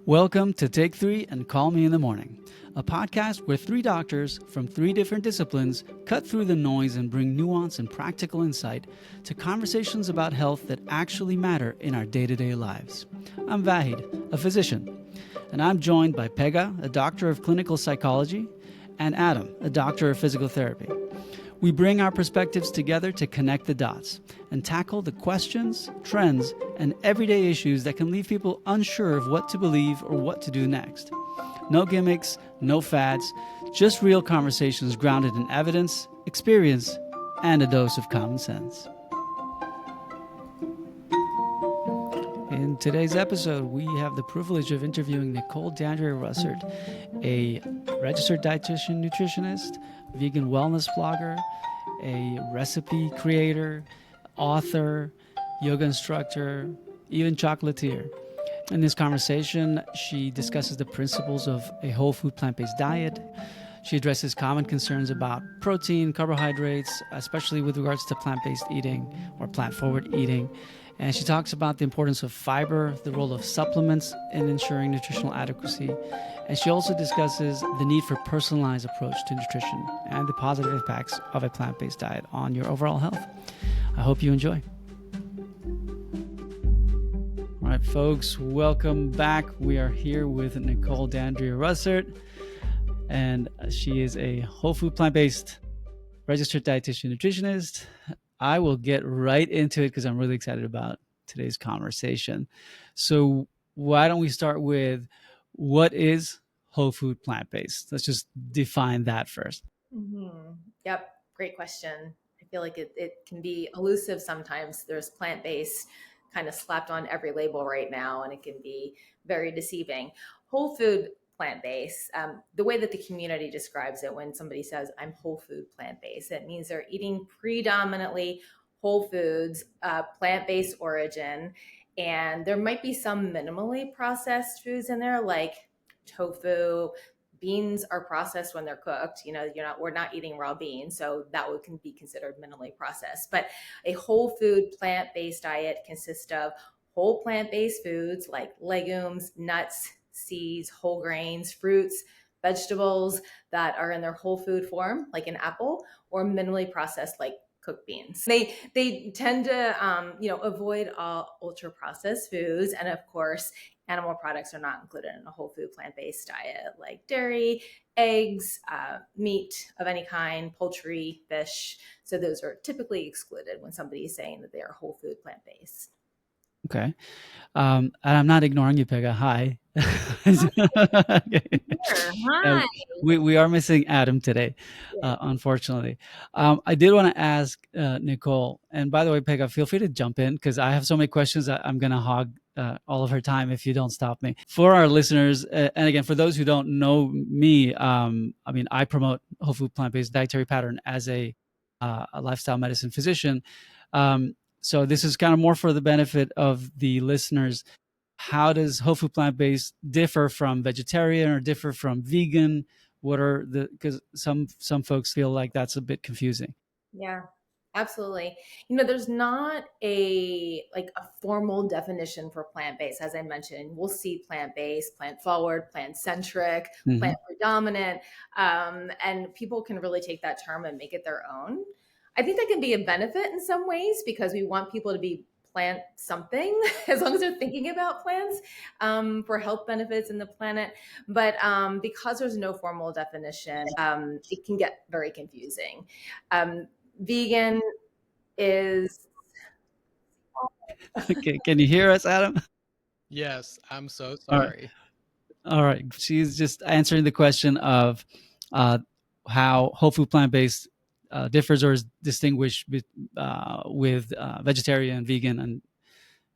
Welcome to Take 3 and Call Me in the Morning, a podcast where three doctors from three different disciplines cut through the noise and bring nuance and practical insight to conversations about health that actually matter in our day-to-day lives. I'm Vahid, a physician, and I'm joined by Pega, a doctor of clinical psychology, and Adam, a doctor of physical therapy. We bring our perspectives together to connect the dots and tackle the questions, trends, and everyday issues that can leave people unsure of what to believe or what to do next. No gimmicks, no fads, just real conversations grounded in evidence, experience, and a dose of common sense. In today's episode, we have the privilege of interviewing Nichole Dandrea-Russert, a registered dietitian nutritionist, vegan wellness blogger, a recipe creator, author, yoga instructor, even chocolatier. In this conversation, she discusses the principles of a whole food plant-based diet. She addresses common concerns about protein, carbohydrates, especially with regards to plant-based eating or plant-forward eating. And she talks about the importance of fiber, the role of supplements in ensuring nutritional adequacy. And she also discusses the need for personalized approach to nutrition and the positive impacts of a plant-based diet on your overall health. I hope you enjoy. All right, folks, welcome back. We are here with Nichole Dandrea-Russert, and she is a whole food plant-based registered dietitian nutritionist. I will get right into it because I'm really excited about today's conversation. So why don't we start with what is whole food plant-based? Let's just define that first. Yep. Great question. I feel like it can be elusive sometimes. There's plant-based kind of slapped on every label right now, and it can be very deceiving. Whole food plant-based, the way that the community describes it when somebody says I'm whole food plant-based, it means they're eating predominantly whole foods, plant-based origin, and there might be some minimally processed foods in there like tofu. Beans are processed when they're cooked. We're not eating raw beans, so that can be considered minimally processed. But a whole food plant-based diet consists of whole plant-based foods like legumes, nuts, seeds, whole grains, fruits, vegetables that are in their whole food form, like an apple, or minimally processed like cooked beans. They tend to avoid all ultra processed foods, and of course animal products are not included in a whole food plant-based diet, like dairy, eggs, meat of any kind, poultry, fish. So those are typically excluded when somebody is saying that they are whole food plant-based. Okay. And I'm not ignoring you, Pega. Hi. Sure. Hi. We are missing Adam today, unfortunately. I did want to ask Nichole, and by the way, Pega, feel free to jump in because I have so many questions that I'm going to hog all of her time if you don't stop me. For our listeners, and again, for those who don't know me, I promote whole food plant-based dietary pattern as a lifestyle medicine physician. So this is kind of more for the benefit of the listeners. How does whole food plant-based differ from vegetarian or differ from vegan? Because some folks feel like that's a bit confusing. Yeah, absolutely. There's not a formal definition for plant-based. As I mentioned, we'll see plant-based, plant-forward, plant-centric, plant predominant, and people can really take that term and make it their own. I think that can be a benefit in some ways because we want people to be plant something as long as they're thinking about plants for health benefits in the planet. But because there's no formal definition, it can get very confusing. Vegan is... Okay, can you hear us, Adam? Yes, I'm so sorry. All right. She's just answering the question of how whole food plant-based differs or is distinguished with vegetarian, vegan,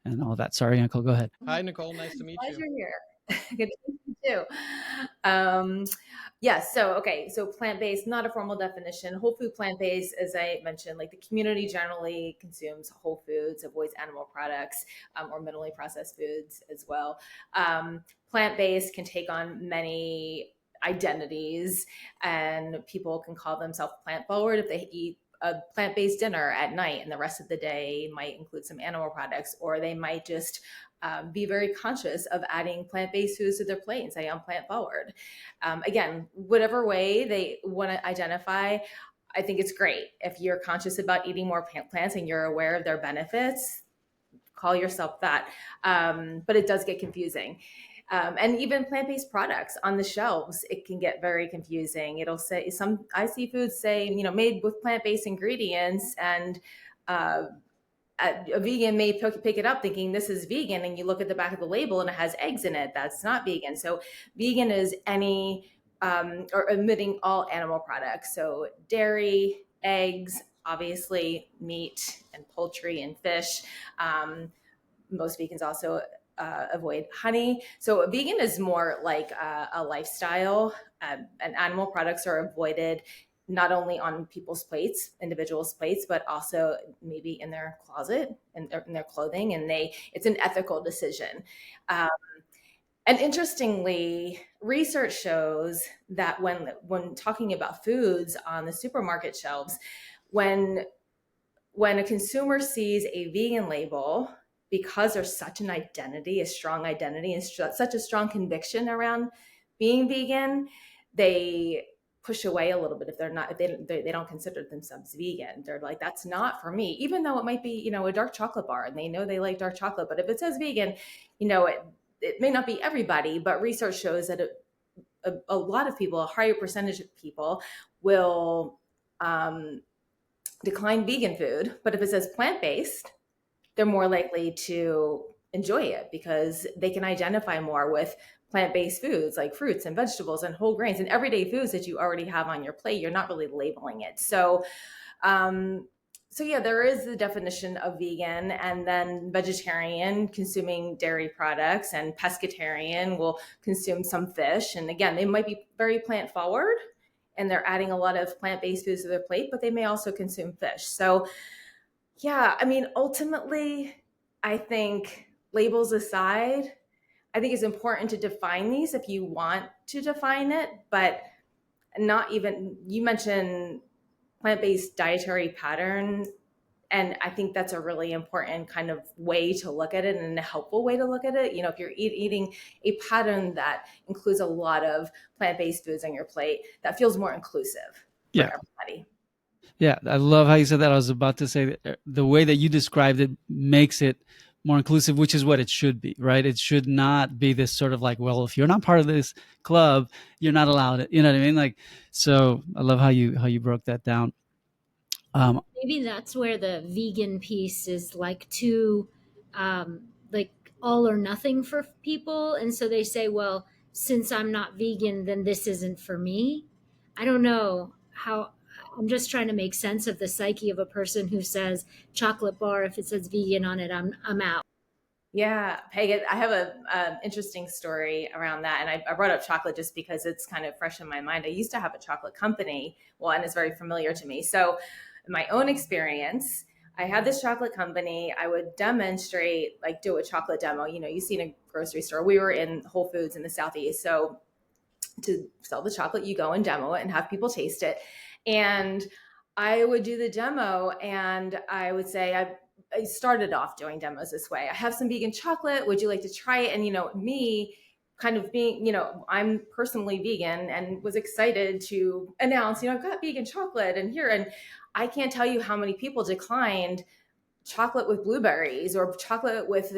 and all that. Sorry, Uncle, go ahead. Hi, Nichole. Nice to meet you. Pleasure here. Good to meet you too. Yes. So plant-based, not a formal definition. Whole food plant-based, as I mentioned, like the community generally consumes whole foods, avoids animal products or minimally processed foods as well. Plant-based can take on many identities, and people can call themselves plant-forward if they eat a plant-based dinner at night and the rest of the day might include some animal products, or they might just be very conscious of adding plant-based foods to their plate and say, I'm plant forward. Again, whatever way they want to identify, I think it's great. If you're conscious about eating more plants and you're aware of their benefits, call yourself that. But it does get confusing. And even plant-based products on the shelves, it can get very confusing. It'll say I see foods say, made with plant-based ingredients, and a vegan may pick it up thinking this is vegan, and you look at the back of the label and it has eggs in it. That's not vegan. So vegan is any or omitting all animal products. So dairy, eggs, obviously meat and poultry and fish. Most vegans also avoid honey. So vegan is more like a lifestyle, and animal products are avoided not only on people's plates, individuals' plates, but also maybe in their closet and in their clothing. And it's an ethical decision. And interestingly, research shows that when talking about foods on the supermarket shelves, when a consumer sees a vegan label, because there's such an identity, a strong identity, and such a strong conviction around being vegan, they push away a little bit if they don't consider themselves vegan. They're like, that's not for me, even though it might be, a dark chocolate bar and they know they like dark chocolate. But if it says vegan, it may not be everybody, but research shows that a lot of people, a higher percentage of people will decline vegan food. But if it says plant-based, they're more likely to enjoy it because they can identify more with plant-based foods like fruits and vegetables and whole grains and everyday foods that you already have on your plate. You're not really labeling it. So yeah, there is the definition of vegan, and then vegetarian consuming dairy products, and pescatarian will consume some fish. And again, they might be very plant forward and they're adding a lot of plant-based foods to their plate, but they may also consume fish. So yeah, I mean, ultimately, I think labels aside, I think it's important to define these if you want to define it, but not even, you mentioned plant-based dietary pattern. And I think that's a really important kind of way to look at it, and a helpful way to look at it. If you're eating a pattern that includes a lot of plant-based foods on your plate, that feels more inclusive for everybody. Yeah, I love how you said that. I was about to say that the way that you described it makes it more inclusive, which is what it should be, right? It should not be this sort of like, well, if you're not part of this club, you're not allowed it. You know what I mean? Like, so I love how you broke that down. Maybe that's where the vegan piece is like too, like all or nothing for people. And so they say, well, since I'm not vegan, then this isn't for me. I don't know how. I'm just trying to make sense of the psyche of a person who says chocolate bar, if it says vegan on it, I'm out. Yeah, Peg, I have an interesting story around that. And I brought up chocolate just because it's kind of fresh in my mind. I used to have a chocolate company, and it's very familiar to me. So in my own experience, I had this chocolate company. I would demonstrate, like do a chocolate demo. You see in a grocery store. We were in Whole Foods in the Southeast. So to sell the chocolate, you go and demo it and have people taste it. And I would do the demo and I would say, I started off doing demos this way. I have some vegan chocolate. Would you like to try it? And, me kind of being, I'm personally vegan and was excited to announce, I've got vegan chocolate and here. And I can't tell you how many people declined chocolate with blueberries or chocolate with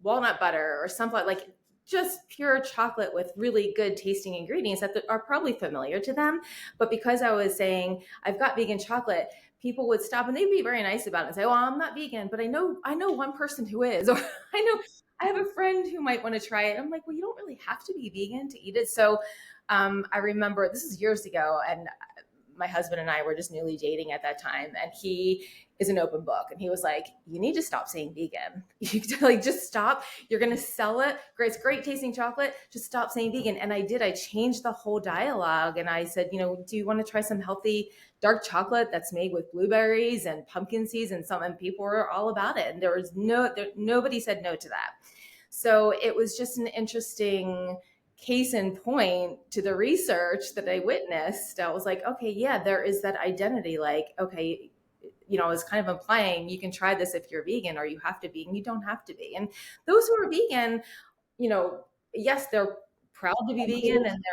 walnut butter or something like just pure chocolate with really good tasting ingredients that are probably familiar to them. But because I was saying, I've got vegan chocolate, people would stop and they'd be very nice about it and say, well, I'm not vegan, but I know one person who is, or I have a friend who might want to try it. I'm like, well, you don't really have to be vegan to eat it. So I remember this is years ago, and my husband and I were just newly dating at that time, and he is an open book. And he was like, you need to stop saying vegan. Just stop. You're going to sell it. It's great tasting chocolate. Just stop saying vegan. And I did. I changed the whole dialogue. And I said, do you want to try some healthy dark chocolate that's made with blueberries and pumpkin seeds and some? And people were all about it. And nobody said no to that. So it was just an interesting case in point to the research that I witnessed. I was like, okay, yeah, there is that identity. Like, okay, is kind of implying you can try this if you're vegan, or you have to be, and you don't have to be. And those who are vegan, yes, they're proud to be vegan, and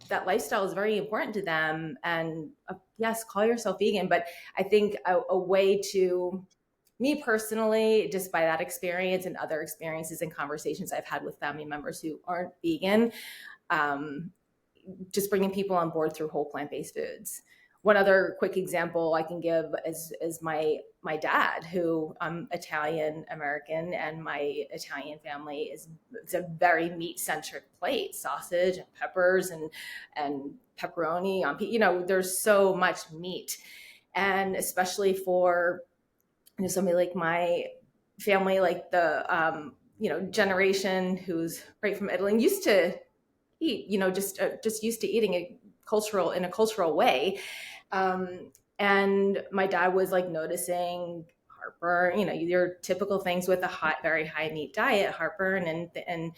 that lifestyle is very important to them. And yes, call yourself vegan. But I think a way to, me personally, just by that experience and other experiences and conversations I've had with family members who aren't vegan, just bringing people on board through whole plant-based foods. One other quick example I can give is my dad, who I'm Italian American, and my Italian family it's a very meat-centric plate: sausage and peppers and pepperoni on, there's so much meat. And especially for somebody like my family, like the generation who's right from Italy, and used to eat, just used to eating in a cultural way. And my dad was like noticing heartburn, your typical things with a very high meat diet, heartburn and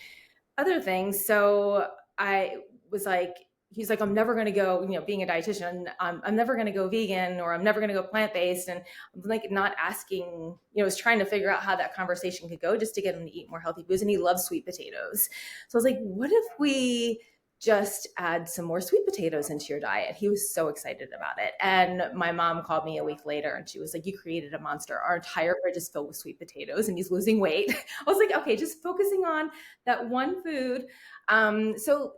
other things. So I was like, he's like, I'm never going to go, being a dietitian, I'm never going to go vegan, or I'm never going to go plant-based. And I'm like, not asking, was trying to figure out how that conversation could go just to get him to eat more healthy foods. And he loves sweet potatoes. So I was like, what if we just add some more sweet potatoes into your diet? He was so excited about it. And my mom called me a week later and she was like, you created a monster. Our entire fridge is filled with sweet potatoes and he's losing weight. I was like, okay, just focusing on that one food. So,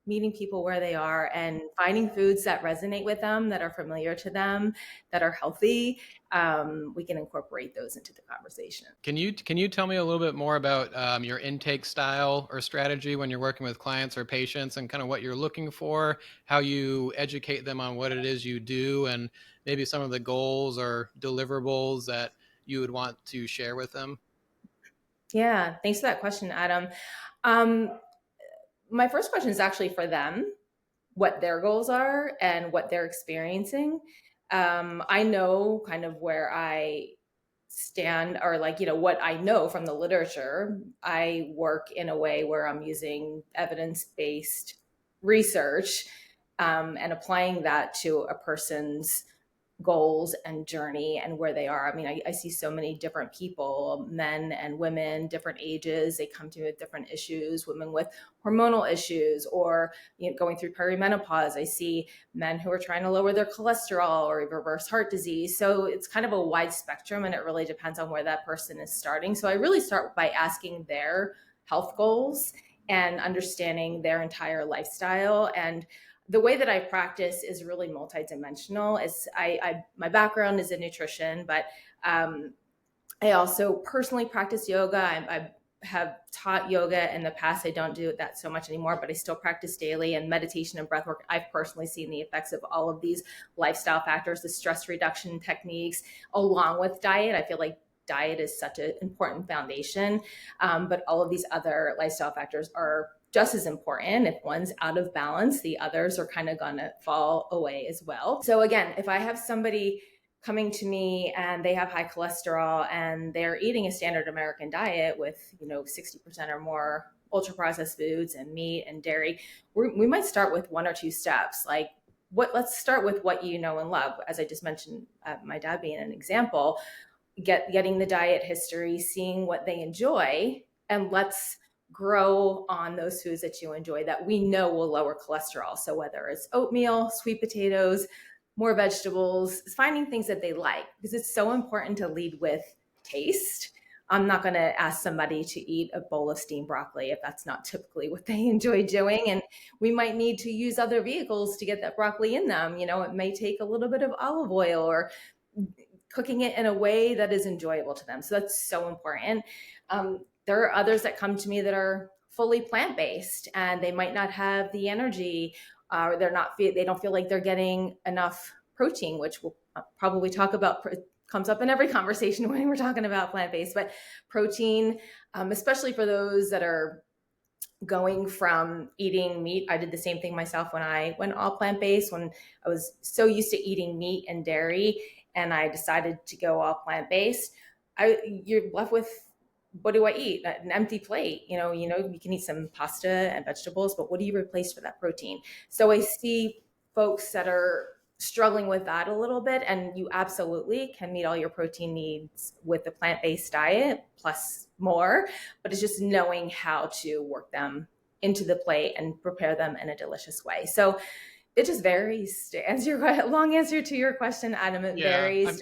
meeting people where they are and finding foods that resonate with them, that are familiar to them, that are healthy. We can incorporate those into the conversation. Can you tell me a little bit more about your intake style or strategy when you're working with clients or patients, and kind of what you're looking for, how you educate them on what it is you do, and maybe some of the goals or deliverables that you would want to share with them? Yeah, thanks for that question, Adam. My first question is actually for them, what their goals are and what they're experiencing. I know kind of where I stand, or what I know from the literature. I work in a way where I'm using evidence-based research and applying that to a person's goals and journey and where they are. I mean, I see so many different people, men and women, different ages. They come to me with different issues, women with hormonal issues, or going through perimenopause. I see men who are trying to lower their cholesterol or reverse heart disease. So it's kind of a wide spectrum, and it really depends on where that person is starting. So I really start by asking their health goals and understanding their entire lifestyle. And the way that I practice is really multidimensional. My background is in nutrition, but I also personally practice yoga. I have taught yoga in the past. I don't do that so much anymore, but I still practice daily. And meditation and breath work, I've personally seen the effects of all of these lifestyle factors, the stress reduction techniques, along with diet. I feel like diet is such an important foundation, but all of these other lifestyle factors are just as important. If one's out of balance, the others are kind of gonna fall away as well. So again, if I have somebody coming to me and they have high cholesterol and they're eating a standard American diet with 60% or more ultra processed foods and meat and dairy, we might start with one or two steps. Like, let's start with what you know and love. As I just mentioned, my dad being an example, getting the diet history, seeing what they enjoy, and let's grow on those foods that you enjoy that we know will lower cholesterol. So whether it's oatmeal, sweet potatoes, more vegetables, finding things that they like, because it's so important to lead with taste. I'm not going to ask somebody to eat a bowl of steamed broccoli if that's not typically what they enjoy doing. And we might need to use other vehicles to get that broccoli in them. It may take a little bit of olive oil or cooking it in a way that is enjoyable to them. So that's so important. There are others that come to me that are fully plant-based and they might not have the energy, or they don't feel like they're getting enough protein, which we'll probably talk about, comes up in every conversation when we're talking about plant-based. But protein, especially for those that are going from eating meat. I did the same thing myself when I went all plant-based, when I was so used to eating meat and dairy and I decided to go all plant-based. You're left with, what do I eat? An empty plate. You can eat some pasta and vegetables, but what do you replace for that protein? So I see folks that are struggling with that a little bit, and you absolutely can meet all your protein needs with the plant-based diet plus more, but it's just knowing how to work them into the plate and prepare them in a delicious way. So it just varies. To answer your long answer to your question, Adam, it varies.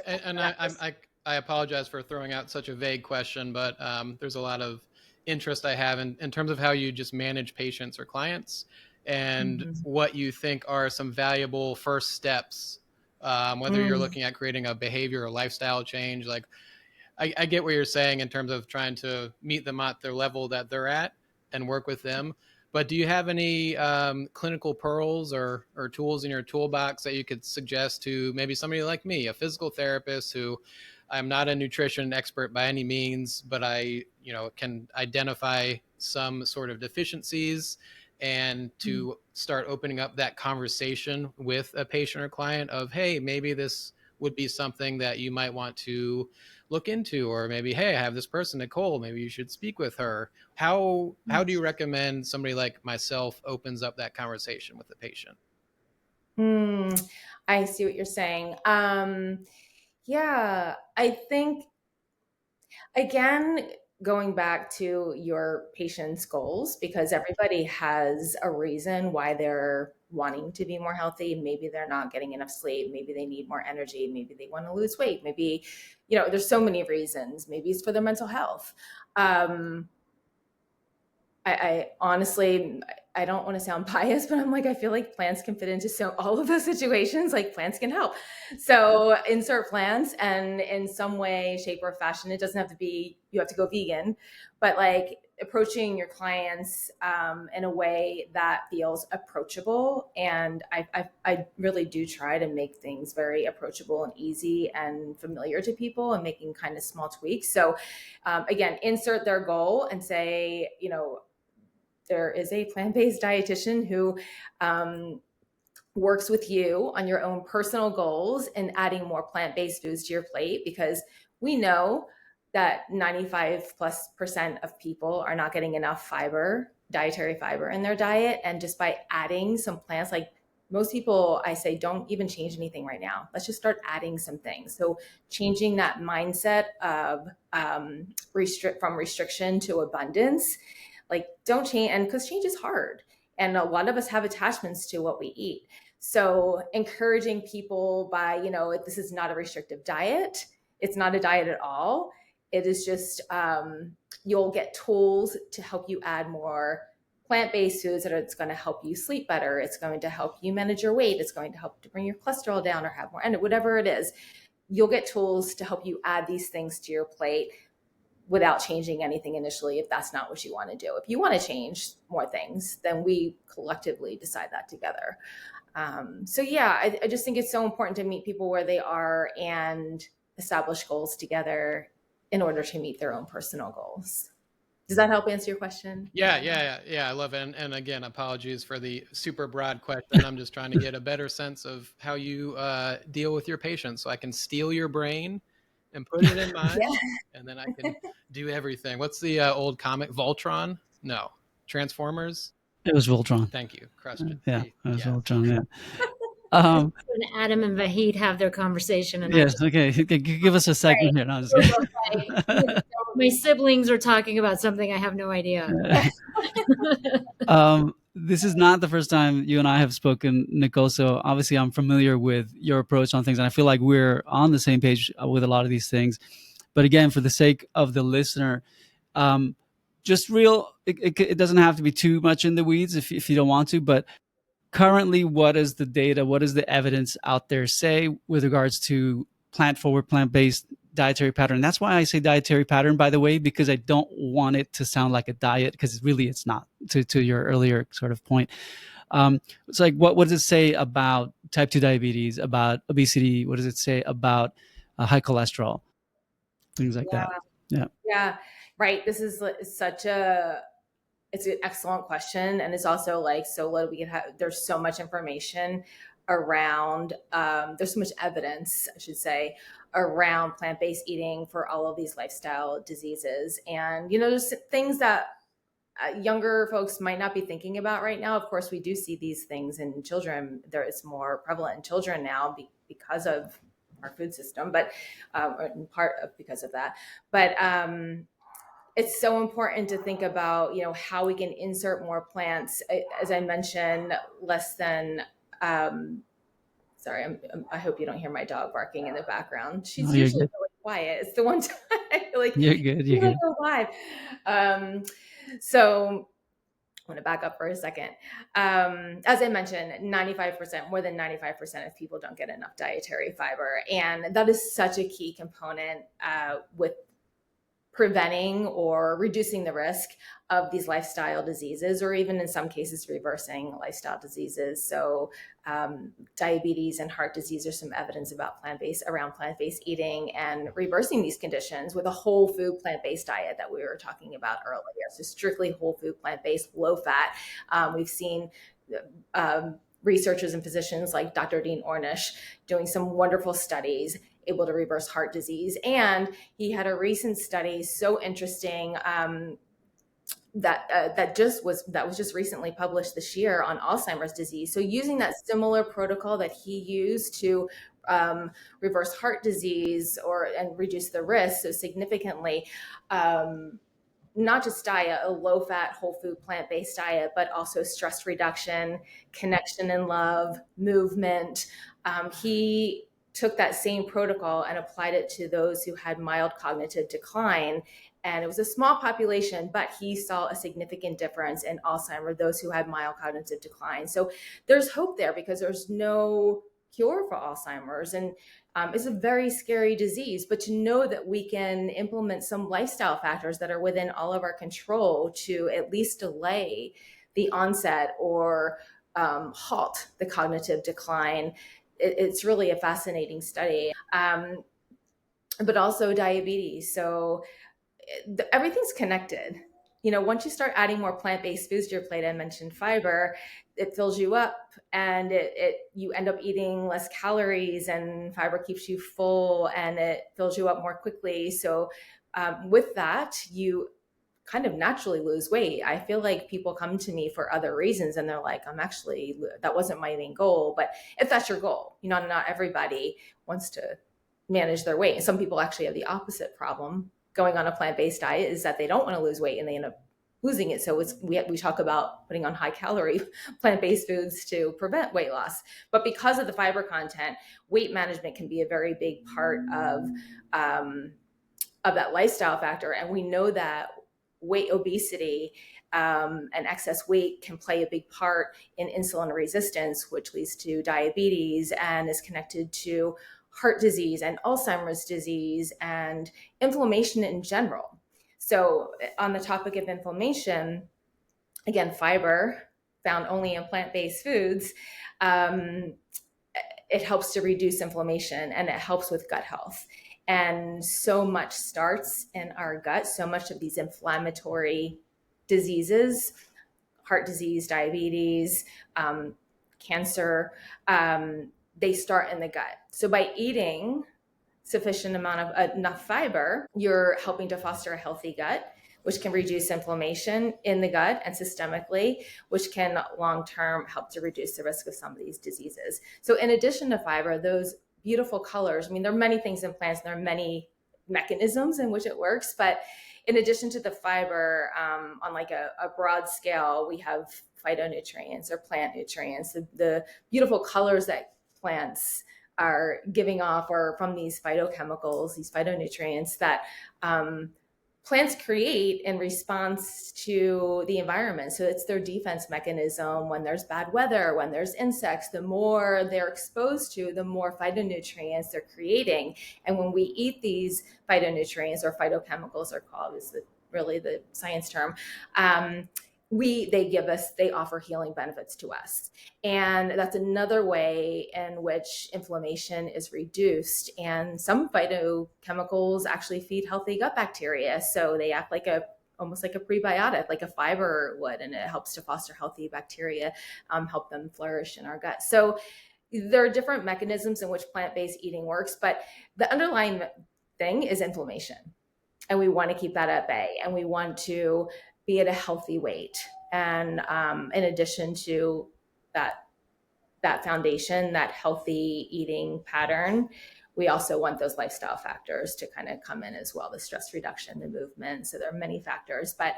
I apologize for throwing out such a vague question, but there's a lot of interest I have in terms of how you just manage patients or clients, and what you think are some valuable first steps, whether you're looking at creating a behavior or lifestyle change. Like, I get what you're saying in terms of trying to meet them at their level that they're at and work with them. But do you have any clinical pearls or tools in your toolbox that you could suggest to maybe somebody like me, a physical therapist who I'm not a nutrition expert by any means, but I, can identify some sort of deficiencies, and to start opening up that conversation with a patient or client of, hey, maybe this would be something that you might want to look into, or maybe, hey, I have this person, Nichole, maybe you should speak with her. How do you recommend somebody like myself opens up that conversation with the patient? I see what you're saying. Yeah, I think, again, going back to your patient's goals, because everybody has a reason why they're wanting to be more healthy. Maybe they're not getting enough sleep. Maybe they need more energy. Maybe they want to lose weight. Maybe, there's so many reasons. Maybe it's for their mental health. I honestly, I don't want to sound biased, but I'm like, I feel like plants can fit into all of those situations. Like, plants can help. So insert plants, and in some way, shape, or fashion, it doesn't have to be, you have to go vegan, but like approaching your clients in a way that feels approachable. And I really do try to make things very approachable and easy and familiar to people, and making kind of small tweaks. So again, insert their goal and say, there is a plant-based dietitian who works with you on your own personal goals and adding more plant-based foods to your plate, because we know that 95+% of people are not getting enough dietary fiber in their diet. And just by adding some plants, like most people, I say, don't even change anything right now. Let's just start adding some things. So changing that mindset of from restriction to abundance. Like, don't change, and because change is hard, and a lot of us have attachments to what we eat. So encouraging people by, this is not a restrictive diet. It's not a diet at all. It is just, you'll get tools to help you add more plant-based foods that it's going to help you sleep better. It's going to help you manage your weight. It's going to help to bring your cholesterol down or have more, and whatever it is, you'll get tools to help you add these things to your plate without changing anything initially, if that's not what you want to do. If you want to change more things, then we collectively decide that together. So yeah, I just think it's so important to meet people where they are and establish goals together in order to meet their own personal goals. Does that help answer your question? Yeah. I love it. And again, apologies for the super broad question. I'm just trying to get a better sense of how you deal with your patients, so I can steal your brain and put it in mine, and then I can do everything. What's the old comic? Voltron? No. Transformers? It was Voltron. Thank you. Crushed it. Yeah, it was Voltron, yeah. When Adam and Vahid have their conversation. And yes, okay. Give us a segment here. No, I'm just kidding. My siblings are talking about something I have no idea. This is not the first time you and I have spoken, Nichole, so obviously I'm familiar with your approach on things, and I feel like we're on the same page with a lot of these things. But again, for the sake of the listener, just it doesn't have to be too much in the weeds if you don't want to, but currently, what is the data, what is the evidence out there say with regards to plant-forward, plant-based dietary pattern? That's why I say dietary pattern, by the way, because I don't want it to sound like a diet, because really it's not, to your earlier sort of point. It's like, what does it say about type 2 diabetes, about obesity? What does it say about high cholesterol? Things like that. Yeah. Right. This is it's an excellent question. And it's also like, so what we can have, there's so much information around, there's so much evidence, I should say, around plant-based eating for all of these lifestyle diseases. And, there's things that younger folks might not be thinking about right now. Of course, we do see these things in children. It's more prevalent in children now because of our food system, but or in part of because of that. But it's so important to think about, how we can insert more plants. As I mentioned, less than. Sorry, I hope you don't hear my dog barking in the background. She's usually really quiet. It's the one time I feel like you're good. You're good. Go live. So I want to back up for a second. As I mentioned, 95%, more than 95% of people don't get enough dietary fiber. And that is such a key component with preventing or reducing the risk of these lifestyle diseases, or even in some cases reversing lifestyle diseases. So diabetes and heart disease are some evidence about plant-based eating and reversing these conditions with a whole food plant-based diet that we were talking about earlier. So strictly whole food plant-based, low fat. We've seen researchers and physicians like Dr. Dean Ornish doing some wonderful studies able to reverse heart disease. And he had a recent study so interesting that was just recently published this year on Alzheimer's disease. So using that similar protocol that he used to reverse heart disease and reduce the risk so significantly, not just diet, a low-fat, whole food, plant-based diet, but also stress reduction, connection and love, movement. He took that same protocol and applied it to those who had mild cognitive decline. And it was a small population, but he saw a significant difference in Alzheimer's, those who had mild cognitive decline. So there's hope there because there's no cure for Alzheimer's. And it's a very scary disease, but to know that we can implement some lifestyle factors that are within all of our control to at least delay the onset or halt the cognitive decline, it's really a fascinating study. But also diabetes. So everything's connected. Once you start adding more plant-based foods to your plate, I mentioned fiber, it fills you up and you end up eating less calories, and fiber keeps you full and it fills you up more quickly. So with that, you kind of naturally lose weight. I feel like people come to me for other reasons and they're like, that wasn't my main goal. But if that's your goal, not everybody wants to manage their weight. And some people actually have the opposite problem going on a plant-based diet, is that they don't want to lose weight and they end up losing it. So we talk about putting on high calorie plant-based foods to prevent weight loss. But because of the fiber content, weight management can be a very big part of that lifestyle factor. And we know that obesity and excess weight can play a big part in insulin resistance, which leads to diabetes and is connected to heart disease and Alzheimer's disease and inflammation in general. So on the topic of inflammation, again, fiber found only in plant-based foods, it helps to reduce inflammation and it helps with gut health. And so much starts in our gut. So much of these inflammatory diseases, heart disease, diabetes, cancer, they start in the gut. So by eating sufficient amount of enough fiber, you're helping to foster a healthy gut, which can reduce inflammation in the gut and systemically, which can long-term help to reduce the risk of some of these diseases. So in addition to fiber, those beautiful colors, there are many things in plants, and there are many mechanisms in which it works, but in addition to the fiber, on like a broad scale, we have phytonutrients or plant nutrients, the beautiful colors that plants are giving off or from these phytochemicals, these phytonutrients that plants create in response to the environment. So it's their defense mechanism. When there's bad weather, when there's insects, the more they're exposed to, the more phytonutrients they're creating. And when we eat these phytonutrients, or phytochemicals are called, is really the science term, they offer healing benefits to us. And that's another way in which inflammation is reduced. And some phytochemicals actually feed healthy gut bacteria. So they act almost like a prebiotic, like a fiber would, and it helps to foster healthy bacteria, help them flourish in our gut. So there are different mechanisms in which plant-based eating works, but the underlying thing is inflammation. And we want to keep that at bay. And we want to be at a healthy weight. And in addition to that foundation, that healthy eating pattern, we also want those lifestyle factors to kind of come in as well, the stress reduction, the movement. So there are many factors. But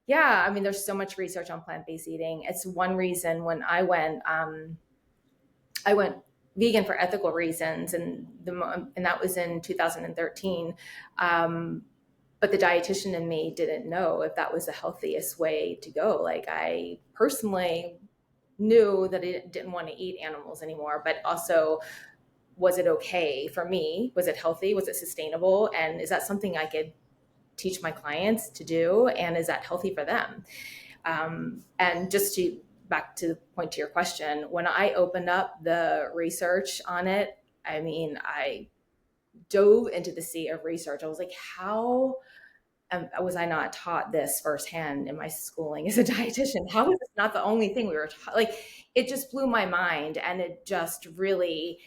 yeah, I mean, there's so much research on plant-based eating. It's one reason when I went vegan for ethical reasons, and that was in 2013. But the dietitian in me didn't know if that was the healthiest way to go. Like, I personally knew that I didn't want to eat animals anymore, but also, was it okay for me? Was it healthy? Was it sustainable? And is that something I could teach my clients to do? And is that healthy for them? And just to back to the point to your question, when I opened up the research on it, I mean, I dove into the sea of research. I was like, how was I not taught this firsthand in my schooling as a dietitian? How is this not the only thing we were taught? Like, it just blew my mind, and it just really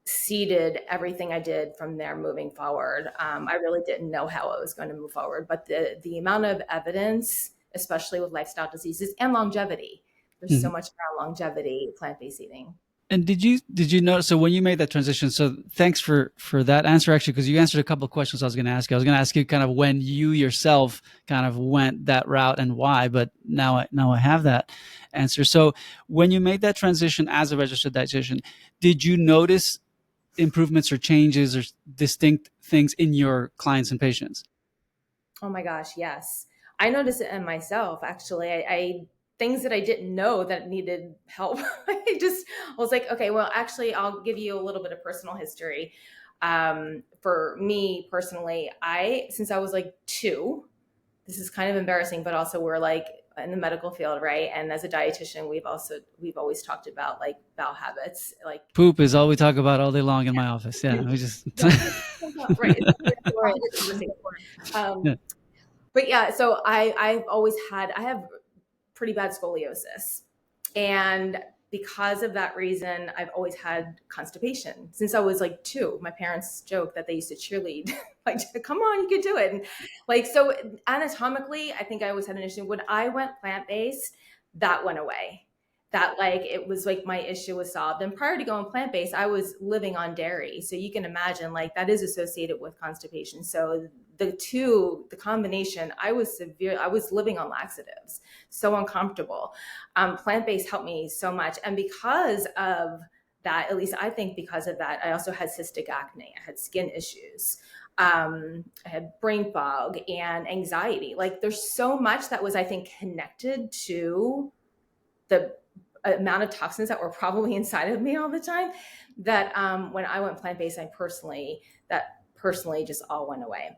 seeded everything I did from there moving forward. I really didn't know how I was going to move forward, but the amount of evidence, especially with lifestyle diseases and longevity, there's so much around longevity, plant-based eating. And did you know, so when you made that transition, so thanks for that answer, actually, because you answered a couple of questions I was going to ask you. I was going to ask you kind of when you yourself kind of went that route and why, but now I have that answer. So when you made that transition as a registered dietitian, did you notice improvements or changes or distinct things in your clients and patients? Oh my gosh, yes. I noticed it in myself, actually. I things that I didn't know that needed help. I was like, okay, well, actually, I'll give you a little bit of personal history. For me personally, since I was like 2, this is kind of embarrassing, but also we're like in the medical field, right? And as a dietitian, we've always talked about like bowel habits, like poop is all we talk about all day long in my office. Yeah, we just right. But yeah, so I have pretty bad scoliosis, and because of that reason, I've always had constipation since I was like 2. My parents joke that they used to cheerlead, like, come on, you can do it. And like, so anatomically, I think I always had an issue. When I went plant-based, that went away. That, like, it was like my issue was solved. And prior to going plant-based, I was living on dairy. So you can imagine, like, that is associated with constipation. So the combination, I was living on laxatives, so uncomfortable. Plant-based helped me so much. And because of that, at least I think because of that, I also had cystic acne. I had skin issues. I had brain fog and anxiety. Like, there's so much that was, I think, connected to the amount of toxins that were probably inside of me all the time, that when I went plant-based, that personally just all went away.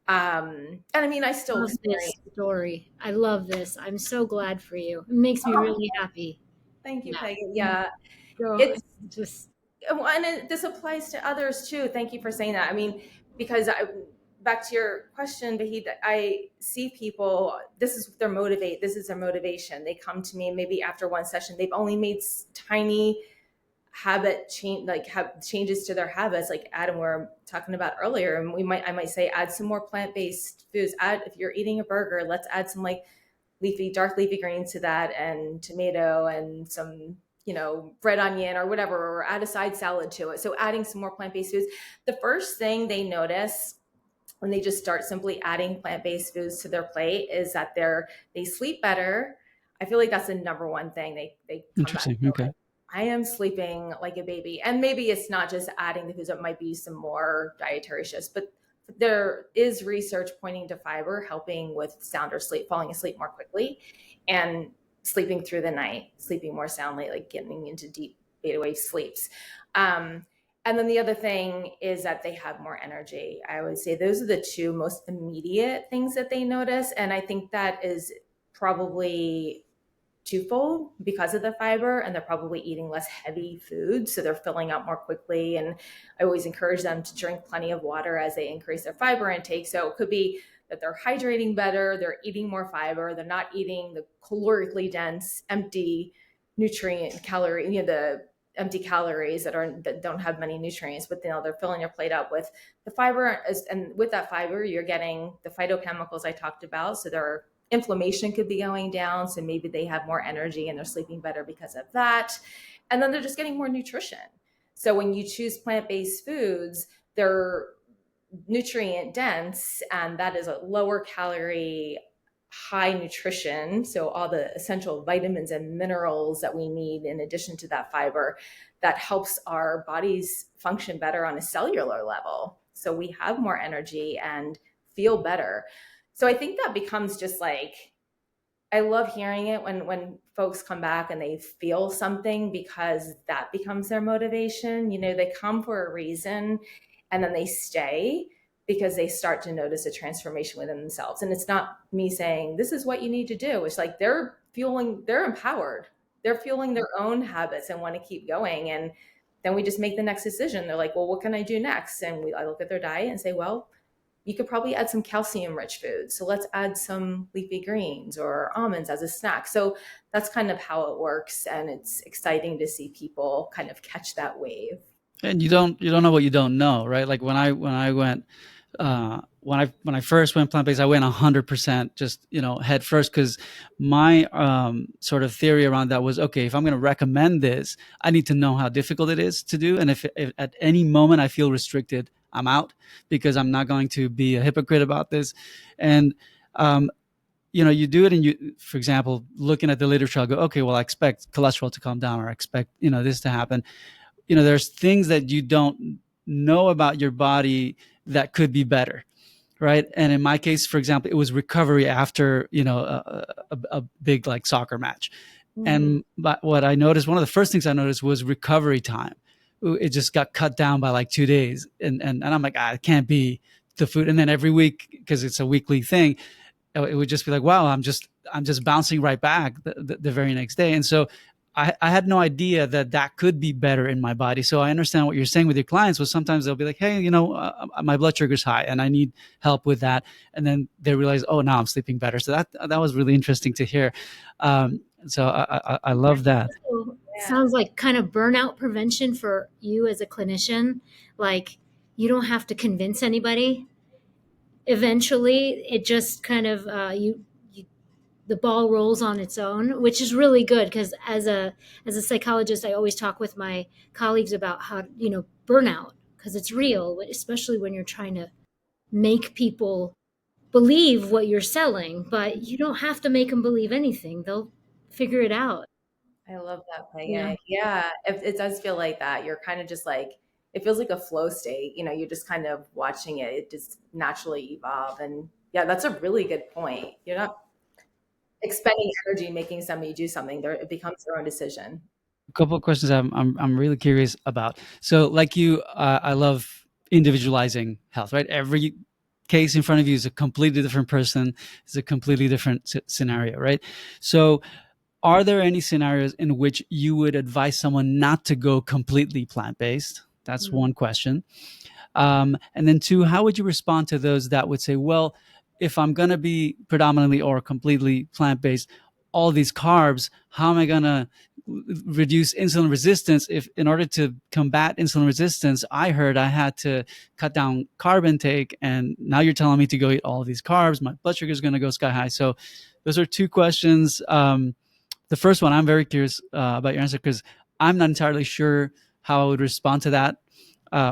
And I mean, I still love this story. I love this. I'm so glad for you. It makes me really happy. Thank you, Peggy. Yeah. It's just, and this applies to others too. Thank you for saying that. I mean, because back to your question, Vahid, I see people, this is their motivation. They come to me maybe after one session, they've only made tiny habit change, like have changes to their habits, like Adam were talking about earlier. And I might say, add some more plant-based foods. If you're eating a burger, let's add some like dark leafy greens to that, and tomato and some, red onion or whatever, or add a side salad to it. So adding some more plant-based foods. The first thing they notice when they just start simply adding plant-based foods to their plate is that they sleep better. I feel like that's the number one thing they come Interesting. back. Okay. I am sleeping like a baby. And maybe it's not just adding the foods, it might be some more dietary shifts, but there is research pointing to fiber helping with sounder sleep, falling asleep more quickly, and sleeping through the night, sleeping more soundly, like getting into deep beta wave sleeps. And then the other thing is that they have more energy. I would say those are the 2 most immediate things that they notice. And I think that is probably twofold because of the fiber, and they're probably eating less heavy food, so they're filling up more quickly. And I always encourage them to drink plenty of water as they increase their fiber intake. So it could be that they're hydrating better, they're eating more fiber, they're not eating the calorically dense, empty nutrient calorie, the empty calories that don't have many nutrients, but they're filling your plate up with the fiber. And with that fiber, you're getting the phytochemicals I talked about. So they're inflammation could be going down. So maybe they have more energy and they're sleeping better because of that. And then they're just getting more nutrition. So when you choose plant-based foods, they're nutrient dense, and that is a lower calorie, high nutrition. So all the essential vitamins and minerals that we need in addition to that fiber, that helps our bodies function better on a cellular level. So we have more energy and feel better. So I think that becomes just like, I love hearing it when folks come back and they feel something, because that becomes their motivation. They come for a reason and then they stay because they start to notice a transformation within themselves. And it's not me saying this is what you need to do. It's like they're empowered. They're fueling their own habits and want to keep going. And then we just make the next decision. They're like, well, what can I do next? And I look at their diet and say, well, you could probably add some calcium rich foods. So let's add some leafy greens or almonds as a snack. So that's kind of how it works. And it's exciting to see people kind of catch that wave. And you don't know what you don't know, right? Like when I went, when I first went plant-based, I went 100% just, head first, because my sort of theory around that was, okay, if I'm going to recommend this, I need to know how difficult it is to do. And if at any moment I feel restricted, I'm out, because I'm not going to be a hypocrite about this. And, you do it, and you, for example, looking at the literature, I'll go, okay, well, I expect cholesterol to come down, or I expect, this to happen. There's things that you don't know about your body that could be better, right? And in my case, for example, it was recovery after, a big like soccer match. And what I noticed, one of the first things I noticed was recovery time. It just got cut down by like 2 days. And I'm like, it can't be the food. And then every week, because it's a weekly thing, it would just be like, wow, I'm just bouncing right back the very next day. And so I had no idea that could be better in my body. So I understand what you're saying with your clients, was sometimes they'll be like, hey, my blood sugar's high and I need help with that. And then they realize, oh, now I'm sleeping better. So that was really interesting to hear. So I love that. Sounds like kind of burnout prevention for you as a clinician. Like, you don't have to convince anybody. Eventually, it just kind of, the ball rolls on its own, which is really good, because as a psychologist, I always talk with my colleagues about how, burnout, because it's real, especially when you're trying to make people believe what you're selling, but you don't have to make them believe anything. They'll figure it out. I love that, Peggy. Yeah, it does feel like that. You're kind of just like, it feels like a flow state. You're just kind of watching it just naturally evolve. And yeah, that's a really good point. You're not expending energy making somebody do something. It becomes their own decision. A couple of questions I'm really curious about. So, like you, I love individualizing health, right? Every case in front of you is a completely different person. It's a completely different scenario, right? So, are there any scenarios in which you would advise someone not to go completely plant-based? That's one question. And then two, how would you respond to those that would say, well, if I'm going to be predominantly or completely plant-based, all these carbs, how am I going to reduce insulin resistance? If in order to combat insulin resistance, I heard I had to cut down carb intake, and now you're telling me to go eat all of these carbs, my blood sugar is going to go sky high. So those are two questions. The first one, I'm very curious about your answer, because I'm not entirely sure how I would respond to that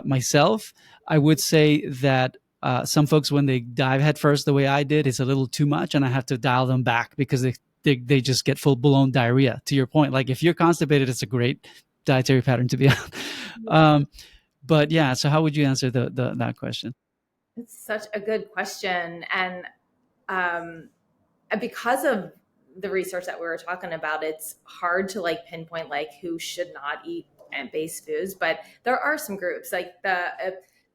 myself. I would say that some folks, when they dive headfirst the way I did, it's a little too much, and I have to dial them back, because they just get full-blown diarrhea. To your point, like if you're constipated, it's a great dietary pattern to be on. But yeah, so how would you answer that question? It's such a good question. And because of the research that we were talking about, it's hard to like pinpoint like who should not eat plant-based foods, but there are some groups like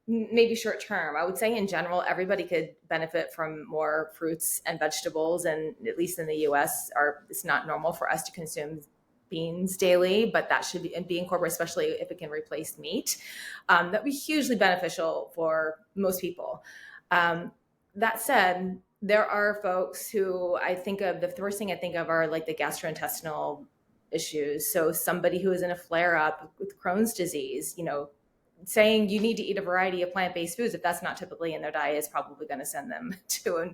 maybe short term. I would say in general, everybody could benefit from more fruits and vegetables. And at least in the US, it's not normal for us to consume beans daily, but that should be incorporated, especially if it can replace meat. That would be hugely beneficial for most people. That said, there are folks who the first thing I think of are like the gastrointestinal issues. So somebody who is in a flare up with Crohn's disease, saying you need to eat a variety of plant-based foods, if that's not typically in their diet, is probably going to send them to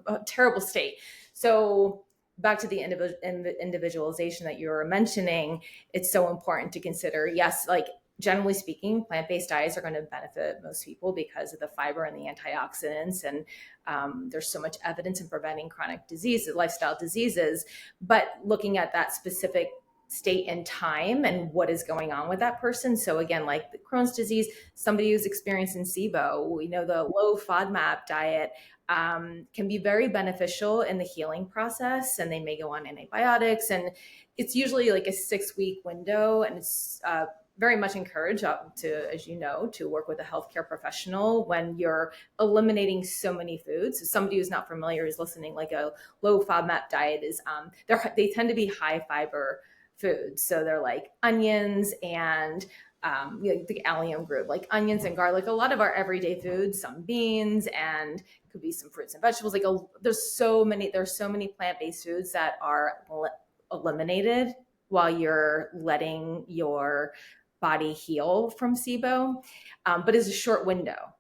a terrible state. So back to the individualization that you were mentioning, it's so important to consider, yes, like generally speaking, plant-based diets are going to benefit most people because of the fiber and the antioxidants. And there's so much evidence in preventing chronic diseases, lifestyle diseases. But looking at that specific state and time and what is going on with that person. So again, like the Crohn's disease, somebody who's experiencing SIBO, we know the low FODMAP diet can be very beneficial in the healing process, and they may go on antibiotics, and it's usually like a 6-week window, and it's very much encouraged to, as you know, to work with a healthcare professional when you're eliminating so many foods. So somebody who's not familiar is listening, like a low FODMAP diet is, they tend to be high fiber foods. So they're like onions and the allium group, like onions and garlic, a lot of our everyday foods, some beans, and could be some fruits and vegetables. Like there's so many plant-based foods that are eliminated while you're letting your body heal from SIBO, but it's a short window.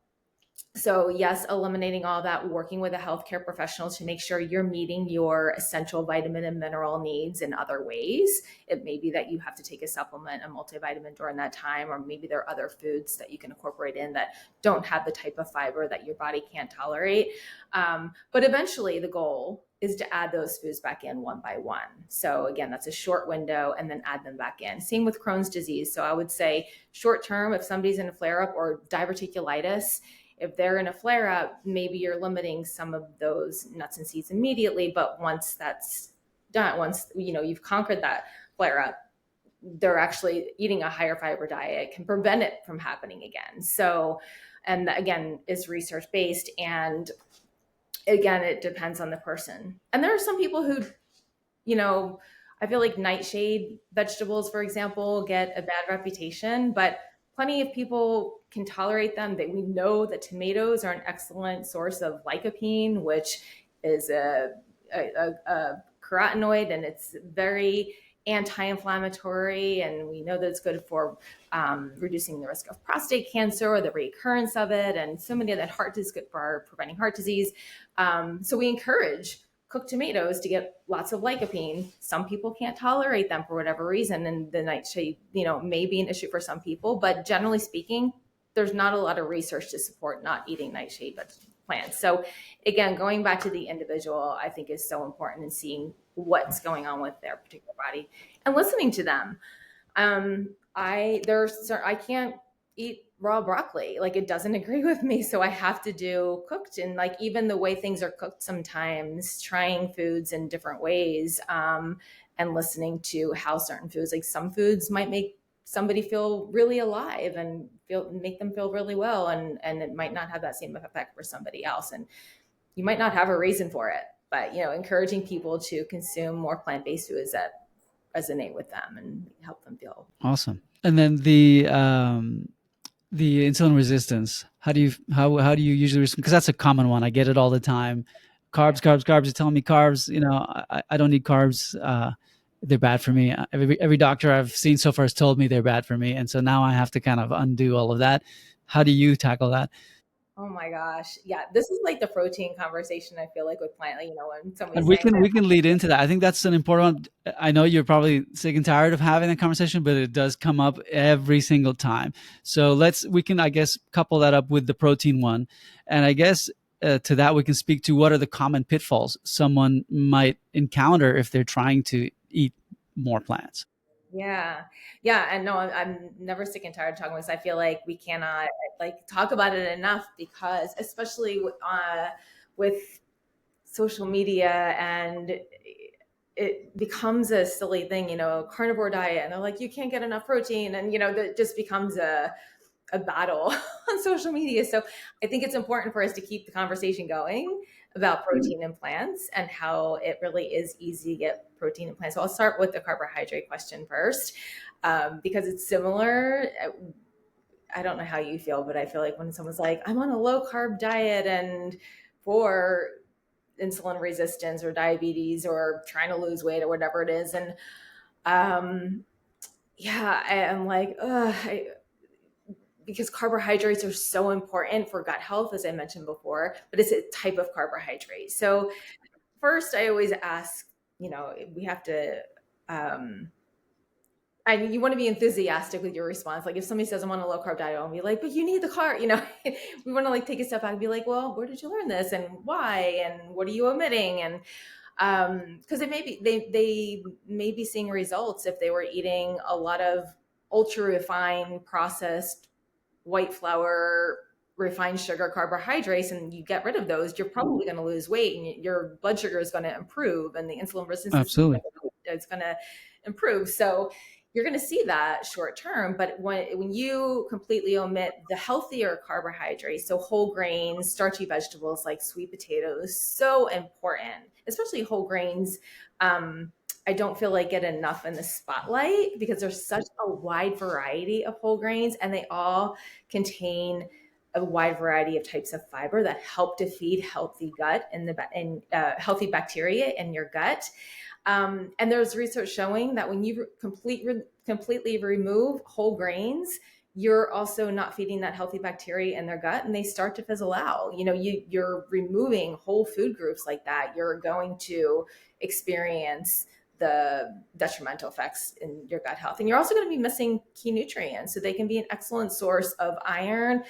So yes, eliminating all that, working with a healthcare professional to make sure you're meeting your essential vitamin and mineral needs in other ways. It may be that you have to take a supplement, a multivitamin during that time, or maybe there are other foods that you can incorporate in that don't have the type of fiber that your body can't tolerate. But eventually the goal is to add those foods back in one by one. So again, that's a short window, and then add them back in. Same with Crohn's disease. So I would say short term, if somebody's in a flare up, or diverticulitis, if they're in a flare up, maybe you're limiting some of those nuts and seeds immediately. But once that's done, once you've conquered that flare up, they're actually eating a higher fiber diet can prevent it from happening again. So, and again, is research based, and again, it depends on the person. And there are some people who, I feel like nightshade vegetables, for example, get a bad reputation, but plenty of people can tolerate them. We know that tomatoes are an excellent source of lycopene, which is a carotenoid, and it's very anti-inflammatory, and we know that it's good for reducing the risk of prostate cancer or the recurrence of it, and so many of that. Heart is good for preventing heart disease. So we encourage cooked tomatoes to get lots of lycopene. Some people can't tolerate them for whatever reason, and the nightshade, may be an issue for some people. But generally speaking, there's not a lot of research to support not eating nightshade plants. So again, going back to the individual, I think is so important, in seeing what's going on with their particular body and listening to them. I can't eat raw broccoli. Like, it doesn't agree with me. So I have to do cooked, and like even the way things are cooked sometimes, trying foods in different ways, and listening to how certain foods, like some foods might make somebody feel really alive and make them feel really well. And it might not have that same effect for somebody else. And you might not have a reason for it, but, encouraging people to consume more plant-based foods that resonate with them and help them feel awesome. And then the insulin resistance, how do you usually respond? Because that's a common one. I get it all the time. Carbs. You're telling me carbs. I don't need carbs. They're bad for me. Every doctor I've seen so far has told me they're bad for me, and so now I have to kind of undo all of that. How do you tackle that? Oh my gosh. Yeah. This is like the protein conversation, I feel like, with plant, when somebody's And we saying can lead into that. I think that's an important one. I know you're probably sick and tired of having that conversation, but it does come up every single time. So we can, I guess, couple that up with the protein one. And I guess to that, we can speak to what are the common pitfalls someone might encounter if they're trying to eat more plants. Yeah. And no, I'm never sick and tired of talking about this. I feel like we cannot talk about it enough, because especially with social media, and it becomes a silly thing, carnivore diet, and they're like, you can't get enough protein. And, that just becomes a battle on social media. So I think it's important for us to keep the conversation going about protein in plants and how it really is easy to get protein in plants. So I'll start with the carbohydrate question first, because it's similar. I don't know how you feel, but I feel like when someone's like, I'm on a low carb diet and for insulin resistance or diabetes or trying to lose weight or whatever it is. And I'm like, because carbohydrates are so important for gut health, as I mentioned before, but it's a type of carbohydrate. So first, I always ask, we have to, you want to be enthusiastic with your response. Like if somebody says I'm on a low carb diet, I'll be like, but you need the carb, we want to like take a step back and be like, well, where did you learn this and why? And what are you omitting? And because they may be seeing results if they were eating a lot of ultra refined, processed, white flour, refined sugar, carbohydrates, and you get rid of those, you're probably going to lose weight and your blood sugar is going to improve and the insulin resistance is going to improve. So you're going to see that short term, but when you completely omit the healthier carbohydrates, so whole grains, starchy vegetables like sweet potatoes, so important, especially whole grains. I don't feel like get enough in the spotlight because there's such a wide variety of whole grains, and they all contain a wide variety of types of fiber that help to feed healthy gut and healthy bacteria in your gut. And there's research showing that when you completely remove whole grains, you're also not feeding that healthy bacteria in their gut, and they start to fizzle out. You're removing whole food groups like that, you're going to experience the detrimental effects in your gut health. And you're also going to be missing key nutrients. So they can be an excellent source of iron.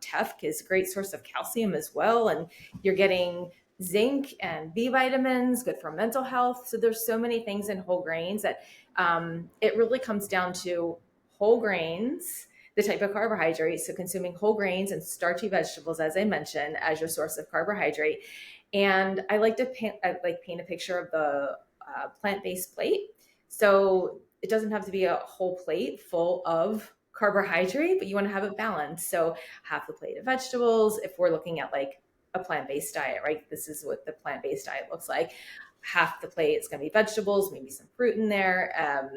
Teff is a great source of calcium as well. And you're getting zinc and B vitamins, good for mental health. So there's so many things in whole grains that it really comes down to whole grains, the type of carbohydrate. So consuming whole grains and starchy vegetables, as I mentioned, as your source of carbohydrate. And I like to paint a picture of the plant-based plate. So it doesn't have to be a whole plate full of carbohydrate, but you want to have it balanced. So half the plate of vegetables, if we're looking at like a plant-based diet, right? This is what the plant-based diet looks like. Half the plate is going to be vegetables, maybe some fruit in there,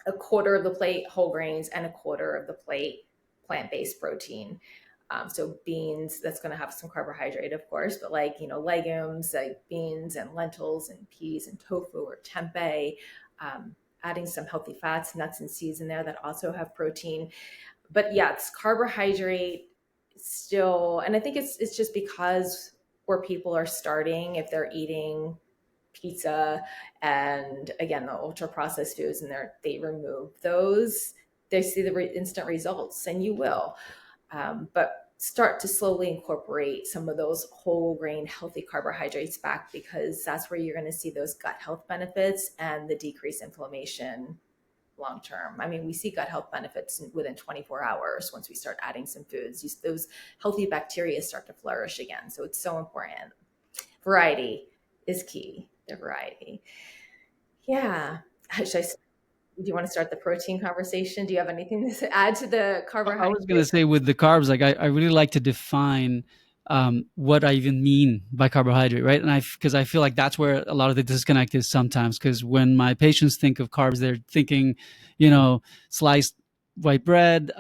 a quarter of the plate whole grains, and a quarter of the plate plant-based protein. So beans, that's going to have some carbohydrate, of course, but legumes, like beans and lentils and peas and tofu or tempeh, adding some healthy fats, nuts and seeds in there that also have protein. But yeah, it's carbohydrate still. And I think it's just because where people are starting, if they're eating pizza and again, the ultra processed foods and they remove those, they see the instant results, and you will. But start to slowly incorporate some of those whole grain healthy carbohydrates back, because that's where you're going to see those gut health benefits and the decreased inflammation long term. I mean, we see gut health benefits within 24 hours once we start adding some foods. Those healthy bacteria start to flourish again. So it's so important. Variety is key. The variety. Yeah. Do you want to start the protein conversation? Do you have anything to add to the carbohydrate? I was going to say with the carbs, like I really like to define what I even mean by carbohydrate, right? And because I feel like that's where a lot of the disconnect is sometimes. Because when my patients think of carbs, they're thinking, sliced white bread,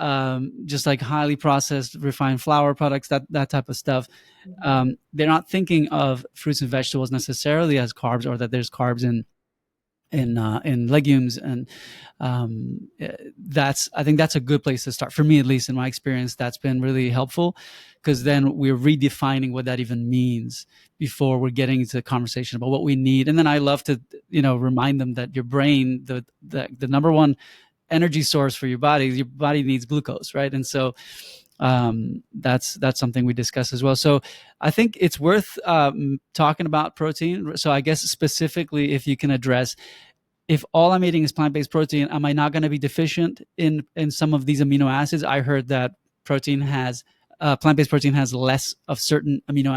just like highly processed refined flour products, that type of stuff. Mm-hmm. They're not thinking of fruits and vegetables necessarily as carbs, or that there's carbs in legumes, and I think that's a good place to start for me, at least in my experience. That's been really helpful, because then we're redefining what that even means before we're getting into the conversation about what we need. And then I love to remind them that your brain, the number one energy source for your body needs glucose, right? And so that's something we discuss as well. So I think it's worth talking about protein. So I guess specifically, if you can address, if all I'm eating is plant-based protein, am I not going to be deficient in some of these amino acids? I heard that plant-based protein has less of certain amino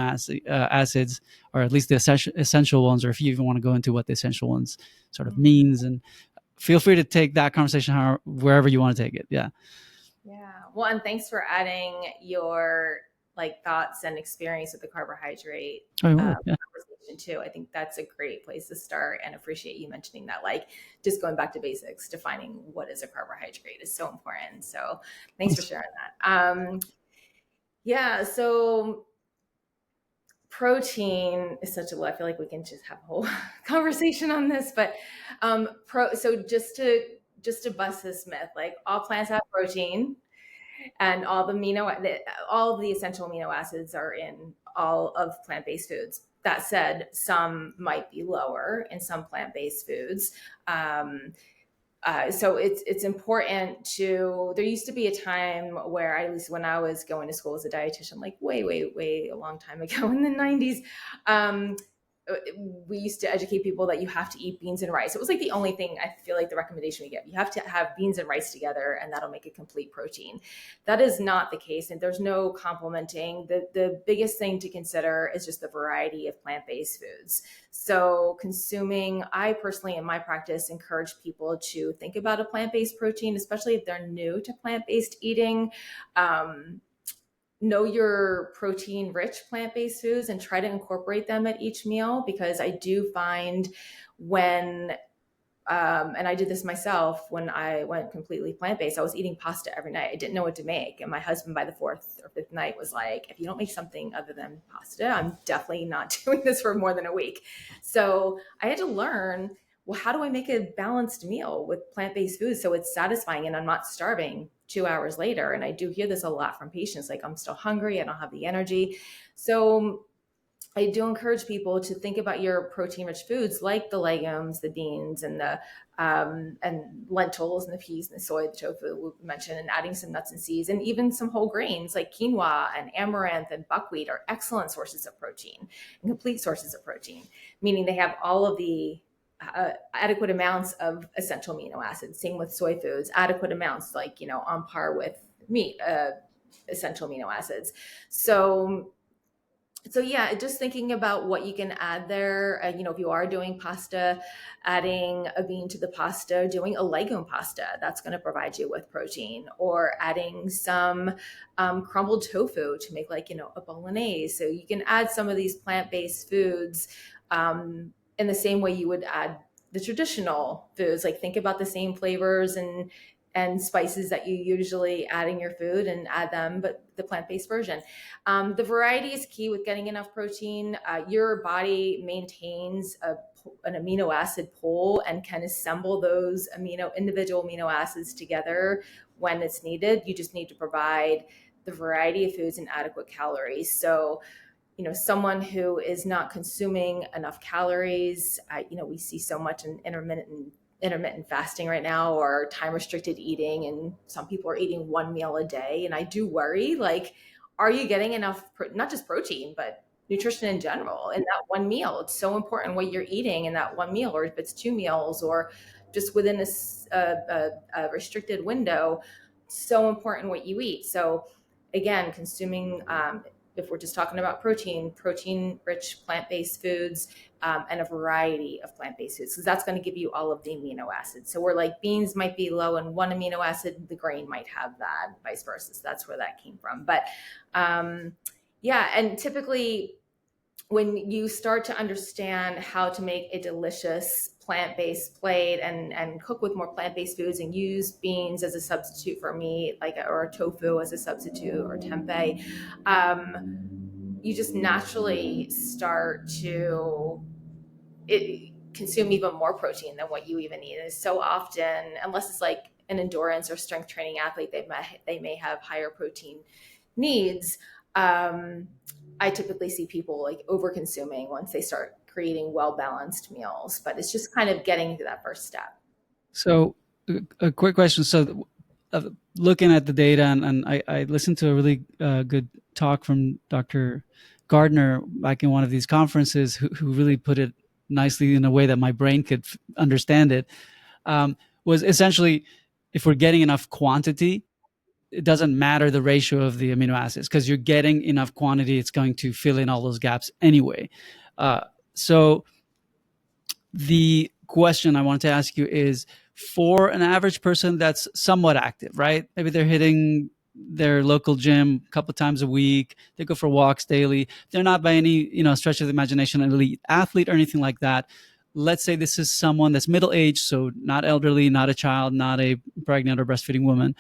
acids, or at least the essential ones, or if you even want to go into what the essential ones sort of means. And feel free to take that conversation wherever you want to take it. Yeah. Yeah. Well, and thanks for adding your thoughts and experience with the carbohydrate conversation too. I think that's a great place to start, and appreciate you mentioning that. Just going back to basics, defining what is a carbohydrate is so important. So thanks for sharing that. Yeah. So protein is I feel like we can just have a whole conversation on this, but so just to bust this myth, all plants have protein. And all of the essential amino acids are in all of plant-based foods. That said, some might be lower in some plant-based foods. So it's important to. There used to be a time where, at least when I was going to school as a dietitian, like way a long time ago in the 90s, we used to educate people that you have to eat beans and rice. It was like the only thing I feel like the recommendation we get. You have to have beans and rice together, and that'll make a complete protein. That is not the case, and there's no complementing. The biggest thing to consider is just the variety of plant-based foods. So I personally in my practice encourage people to think about a plant-based protein, especially if they're new to plant-based eating. Know your protein rich plant-based foods and try to incorporate them at each meal, because I do find when and I did this myself when I went completely plant-based. I was eating pasta every night. I didn't know what to make. And my husband by the fourth or fifth night was like, if you don't make something other than pasta, I'm definitely not doing this for more than a week. So I had to learn, well, how do I make a balanced meal with plant-based foods so it's satisfying and I'm not starving 2 hours later? And I do hear this a lot from patients, like, I'm still hungry, I don't have the energy. So I do encourage people to think about your protein-rich foods, like the legumes, the beans, and the and lentils, and the peas, and the soy, the tofu we mentioned, and adding some nuts and seeds, and even some whole grains like quinoa and amaranth and buckwheat are excellent sources of protein and complete sources of protein, meaning they have all of the adequate amounts of essential amino acids. Same with soy foods, adequate amounts, like, on par with meat, essential amino acids. So yeah, just thinking about what you can add there. If you are doing pasta, adding a bean to the pasta, doing a legume pasta, that's going to provide you with protein, or adding some crumbled tofu to make, like, a bolognese. So you can add some of these plant-based foods in the same way you would add the traditional foods. Like, think about the same flavors and spices that you usually add in your food, and add them, but the plant-based version. The variety is key with getting enough protein. Your body maintains an amino acid pool and can assemble those individual amino acids together when it's needed. You just need to provide the variety of foods and adequate calories. So, someone who is not consuming enough calories, we see so much in intermittent fasting right now, or time restricted eating, and some people are eating one meal a day. And I do worry, like, are you getting enough, not just protein, but nutrition in general in that one meal? It's so important what you're eating in that one meal, or if it's 2 meals, or just within a restricted window. So important what you eat. So again, consuming, if we're just talking about protein-rich plant-based foods, and a variety of plant-based foods, because that's going to give you all of the amino acids. So we're like, beans might be low in one amino acid, the grain might have that, vice versa. So that's where that came from. But yeah, and typically when you start to understand how to make a delicious plant-based plate, and cook with more plant-based foods, and use beans as a substitute for meat, or tofu as a substitute, or tempeh, you just naturally start to consume even more protein than what you even need. And so often, unless it's like an endurance or strength training athlete, they may have higher protein needs. I typically see people like over consuming once they start creating well-balanced meals, but it's just kind of getting to that first step. So a quick question. So looking at the data, and I listened to a really good talk from Dr. Gardner back in one of these conferences, who really put it nicely in a way that my brain could understand it, was essentially, if we're getting enough quantity, it doesn't matter the ratio of the amino acids, because you're getting enough quantity. It's going to fill in all those gaps anyway. So the question I wanted to ask you is, for an average person that's somewhat active, right? Maybe they're hitting their local gym a couple of times a week. They go for walks daily. They're not by any stretch of the imagination an elite athlete or anything like that. Let's say this is someone that's middle-aged, so not elderly, not a child, not a pregnant or breastfeeding woman.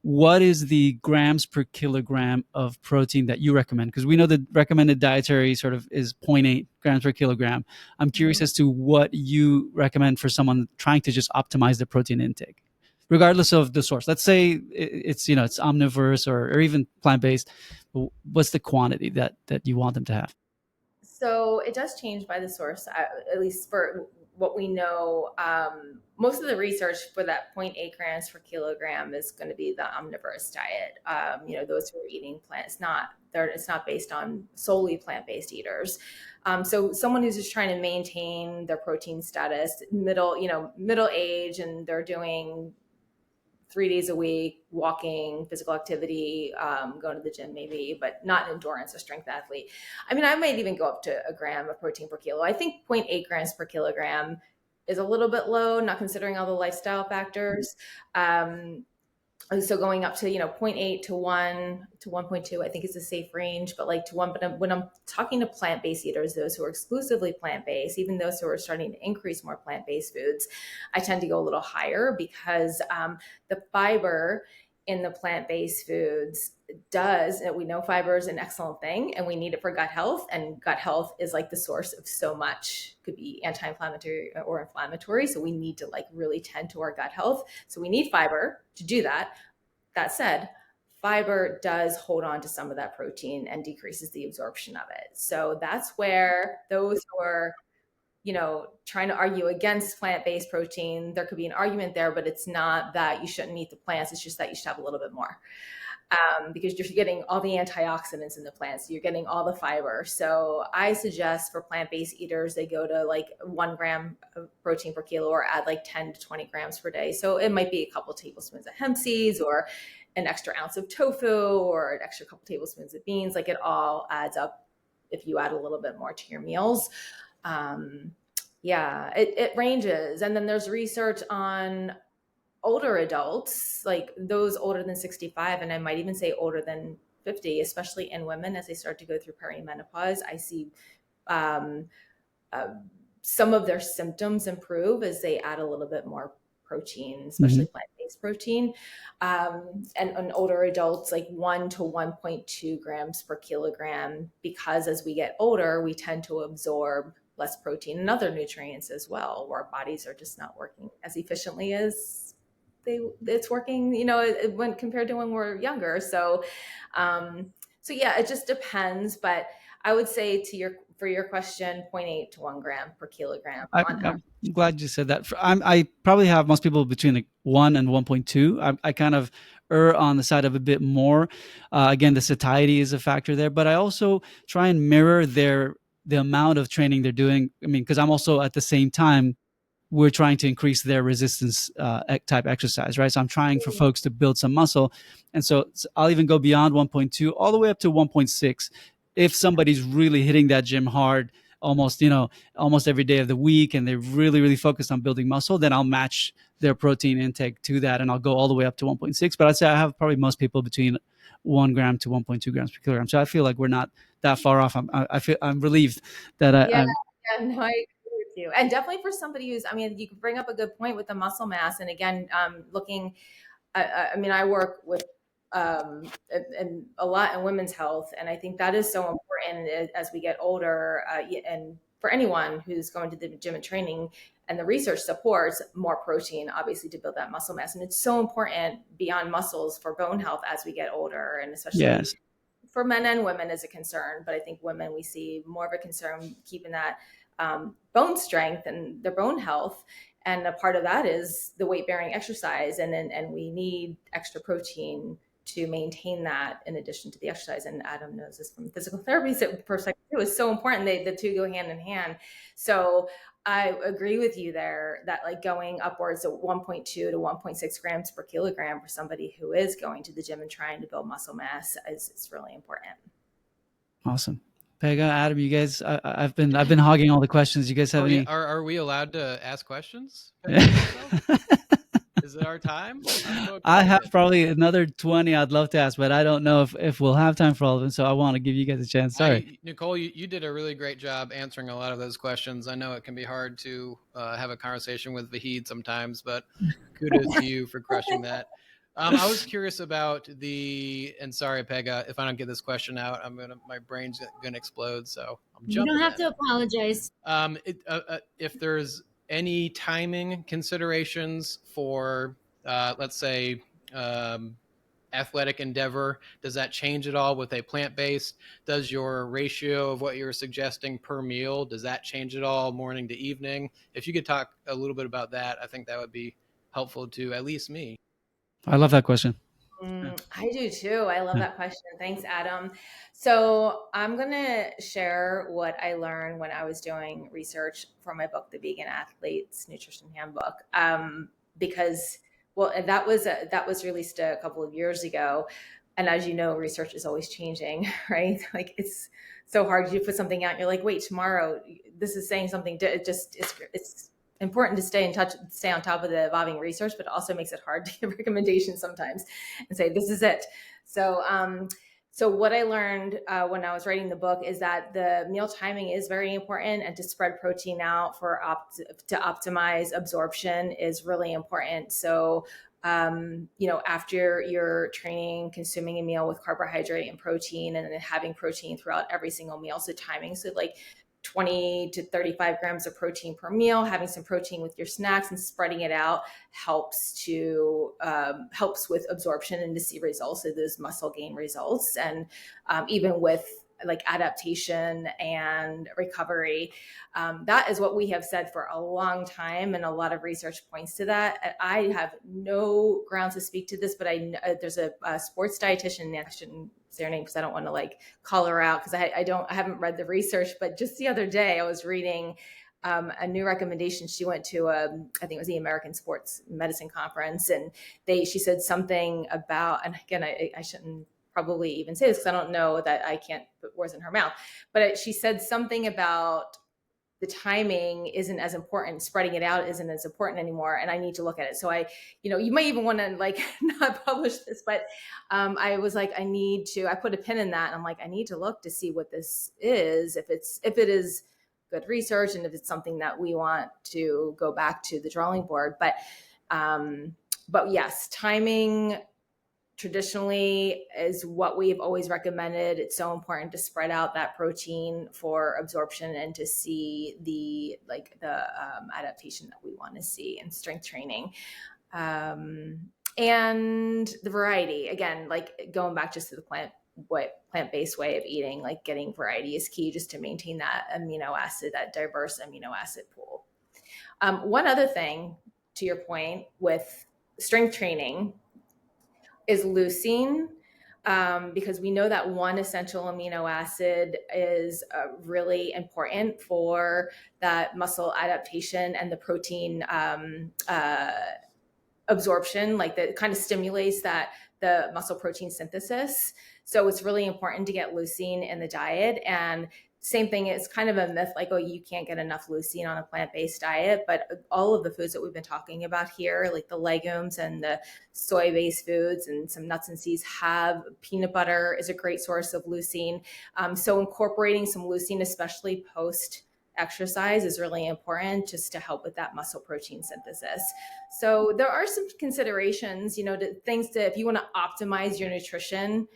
What is the grams per kilogram of protein that you recommend? Because we know the recommended dietary sort of is 0.8 grams per kilogram. I'm curious as to what you recommend for someone trying to just optimize the protein intake. regardless of the source. Let's say it's it's omnivorous or even plant-based. What's the quantity that you want them to have? So it does change by the source, at least for what we know. Most of the research for that 0.8 grams per kilogram is going to be the omnivorous diet. Those who are eating plants, it's not based on solely plant-based eaters. So someone who's just trying to maintain their protein status, middle age, and they're doing 3 days a week, walking, physical activity, going to the gym maybe, but not endurance or strength athlete. I mean, I might even go up to a gram of protein per kilo. I think 0.8 grams per kilogram is a little bit low, not considering all the lifestyle factors. So going up to 0.8 to 1 to 1.2, I think is a safe range, but like to 1. But when I'm talking to plant-based eaters, those who are exclusively plant-based, even those who are starting to increase more plant-based foods, I tend to go a little higher because the fiber in the plant-based foods we know fiber is an excellent thing and we need it for gut health, and gut health is like the source of so much. It could be anti-inflammatory or inflammatory, so we need to like really tend to our gut health, so we need fiber to do that. That said, fiber does hold on to some of that protein and decreases the absorption of it. So that's where those who are trying to argue against plant-based protein, there could be an argument there, but it's not that you shouldn't eat the plants. It's just that you should have a little bit more. Because you're getting all the antioxidants in the plants, you're getting all the fiber. So I suggest for plant-based eaters, they go to like 1 gram of protein per kilo, or add like 10 to 20 grams per day. So it might be a couple tablespoons of hemp seeds, or an extra ounce of tofu, or an extra couple tablespoons of beans. Like it all adds up if you add a little bit more to your meals. It ranges. And then there's research on older adults, like those older than 65, and I might even say older than 50, especially in women as they start to go through perimenopause. I see some of their symptoms improve as they add a little bit more protein, especially plant-based protein. And older adults, like 1 to 1.2 grams per kilogram, because as we get older, we tend to absorb less protein and other nutrients as well, where our bodies are just not working as efficiently as it's working, when compared to when we're younger. So it just depends. But I would say for your question, 0.8 to 1 gram per kilogram. I'm glad you said that. I probably have most people between like 1 and 1.2. I kind of err on the side of a bit more. Again, the satiety is a factor there, but I also try and mirror the amount of training they're doing. I mean, because I'm also at the same time, we're trying to increase their resistance type exercise, right? So I'm trying for folks to build some muscle. And so I'll even go beyond 1.2 all the way up to 1.6. If somebody's really hitting that gym hard, almost every day of the week, and they're really, really focused on building muscle, then I'll match their protein intake to that, and I'll go all the way up to 1.6. But I'd say I have probably most people between 1 gram to 1.2 grams per kilogram. So I feel like we're not that far off. I'm relieved that I agree with you. And definitely for somebody who's, you can bring up a good point with the muscle mass. And again, I work with and a lot in women's health, and I think that is so important as we get older, and for anyone who's going to the gym and training. And the research supports more protein, obviously, to build that muscle mass. And it's so important beyond muscles for bone health as we get older, and especially for men and women is a concern. But I think women, we see more of a concern keeping that bone strength and their bone health. And a part of that is the weight-bearing exercise. And we need extra protein to maintain that in addition to the exercise. And Adam knows this from physical therapy perspective too, is so important. The two go hand in hand. So I agree with you there that like going upwards of 1.2 to 1.6 grams per kilogram for somebody who is going to the gym and trying to build muscle mass is really important. Awesome. Pega, Adam, you guys, I've been hogging all the questions. You guys have any? Are we allowed to ask questions? Is it our time? I have probably another 20 I'd love to ask, but I don't know if we'll have time for all of them. So I want to give you guys a chance. Sorry. Nichole, you did a really great job answering a lot of those questions. I know it can be hard to have a conversation with Vahid sometimes, but kudos to you for crushing that. I was curious about and sorry, Pega, if I don't get this question out, my brain's gonna explode. So I'm jumping. You don't have to apologize. If there's any timing considerations for let's say, athletic endeavor? Does that change at all with a plant-based? Does your ratio of what you're suggesting per meal, does that change at all morning to evening? If you could talk a little bit about that, I think that would be helpful to at least me. I love that question. Yeah. I do too. I love Yeah. that question. Thanks, Adam. So I'm going to share what I learned when I was doing research for my book, The Vegan Athlete's Nutrition Handbook, because, well, that was released a couple of years ago. And as you know, research is always changing, right? Like it's so hard. You put something out, and you're like, wait, tomorrow this is saying something. It's important to stay on top of the evolving research, but it also makes it hard to give recommendations sometimes and say, this is it. So what I learned when I was writing the book is that the meal timing is very important, and to spread protein out to optimize absorption is really important. So, after your training, consuming a meal with carbohydrate and protein, and then having protein throughout every single meal. So timing, so like 20 to 35 grams of protein per meal, having some protein with your snacks and spreading it out helps with absorption and to see results of those muscle gain results. And even with like adaptation and recovery, that is what we have said for a long time. And a lot of research points to that. I have no grounds to speak to this, but there's a sports dietitian, I shouldn't say her name because I don't want to like call her out because I haven't read the research, but just the other day I was reading a new recommendation. She went to I think it was the American Sports Medicine Conference, and she said something about, and again, I shouldn't probably even say this because I don't know, that I can't put words in her mouth, but she said something about the timing isn't as important, spreading it out isn't as important anymore, and I need to look at it. So you might even want to like not publish this, but I was like, I put a pin in that, and I'm like, I need to look to see what this is, if it is good research, and if it's something that we want to go back to the drawing board. But yes, timing traditionally is what we've always recommended. It's so important to spread out that protein for absorption and to see the adaptation that we want to see in strength training. And the variety, again, like going back just to the plant-based way of eating, like getting variety is key just to maintain that diverse amino acid pool. One other thing, to your point, with strength training is leucine, because we know that one essential amino acid is really important for that muscle adaptation and the protein absorption, like that kind of stimulates the muscle protein synthesis. So it's really important to get leucine in the diet. And same thing, it's kind of a myth, like, oh, you can't get enough leucine on a plant-based diet, but all of the foods that we've been talking about here, like the legumes and the soy-based foods and some nuts and seeds, peanut butter is a great source of leucine. So incorporating some leucine, especially post exercise, is really important just to help with that muscle protein synthesis. So there are some considerations, if you want to optimize your nutrition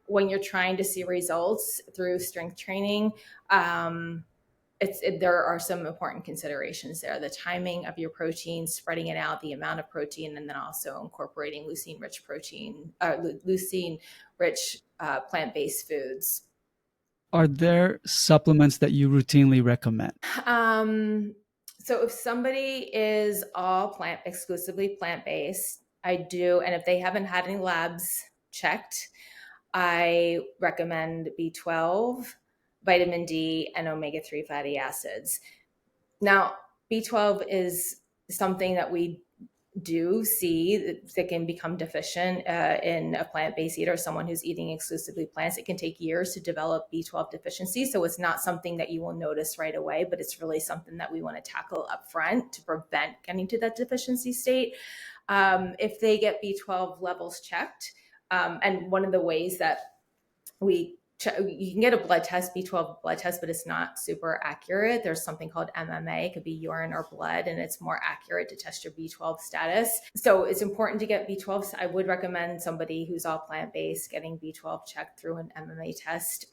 when you're trying to see results through strength training, there are some important considerations there. The timing of your protein, spreading it out, the amount of protein, and then also incorporating leucine-rich plant-based foods. Are there supplements that you routinely recommend? So if somebody is exclusively plant-based, I do, and if they haven't had any labs checked, I recommend B12, vitamin D, and omega-3 fatty acids. Now, B12 is something that we do see that can become deficient in a plant-based eater, someone who's eating exclusively plants. It can take years to develop B12 deficiency. So it's not something that you will notice right away, but it's really something that we want to tackle up front to prevent getting to that deficiency state. If they get B12 levels checked, and one of the ways that you can get a B12 blood test, but it's not super accurate. There's something called MMA. It could be urine or blood, and it's more accurate to test your B12 status. So it's important to get B12. I would recommend somebody who's all plant-based getting B12 checked through an MMA test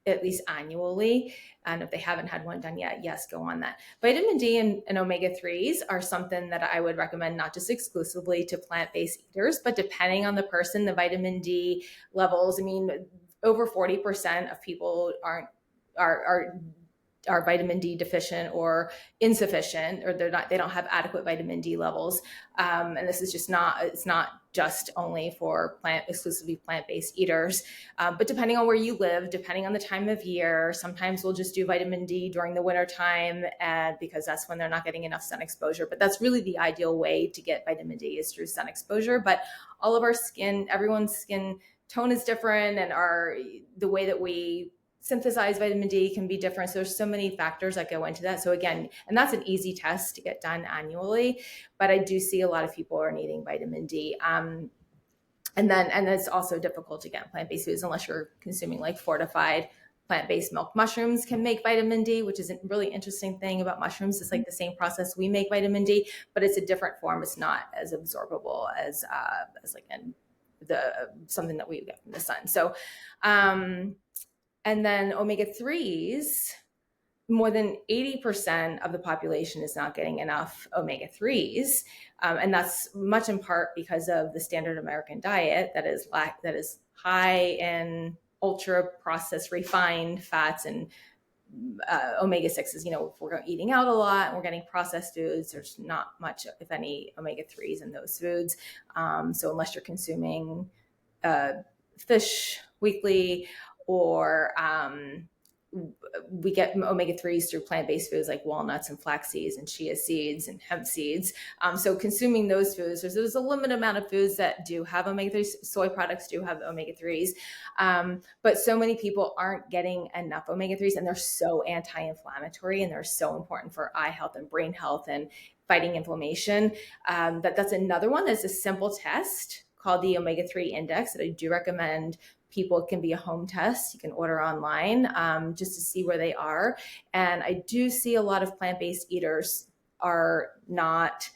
at least annually. And if they haven't had one done yet, yes, go on that. Vitamin D and omega-3s are something that I would recommend not just exclusively to plant-based eaters, but depending on the person, the vitamin D levels. I mean, over 40% of people are vitamin D deficient or insufficient, or they don't have adequate vitamin D levels. And this is just it's not just only for exclusively plant-based eaters. But depending on where you live, depending on the time of year, sometimes we'll just do vitamin D during the winter time, because that's when they're not getting enough sun exposure. But that's really the ideal way to get vitamin D, is through sun exposure. But all of our skin, everyone's skin tone is different, and the way that we synthesize vitamin D can be different. So there's so many factors that go into that. So again, and that's an easy test to get done annually, but I do see a lot of people are needing vitamin D. And it's also difficult to get plant-based foods unless you're consuming like fortified plant-based milk. Mushrooms can make vitamin D, which is a really interesting thing about mushrooms. It's like the same process we make vitamin D, but it's a different form. It's not as absorbable as like in something that we get from the sun. So, and then omega-3s, more than 80% of the population is not getting enough omega-3s. And that's much in part because of the standard American diet that is high in ultra processed refined fats and omega-6s. If we're eating out a lot and we're getting processed foods, there's not much, if any, omega-3s in those foods. So unless you're consuming fish weekly, or we get omega-3s through plant-based foods like walnuts and flax seeds and chia seeds and hemp seeds. So consuming those foods, there's a limited amount of foods that do have omega-3s. Soy products do have omega-3s. But so many people aren't getting enough omega-3s, and they're so anti-inflammatory, and they're so important for eye health and brain health and fighting inflammation. That's another one that's a simple test called the omega-3 index that I do recommend people. It can be a home test. You can order online just to see where they are. And I do see a lot of plant-based eaters are not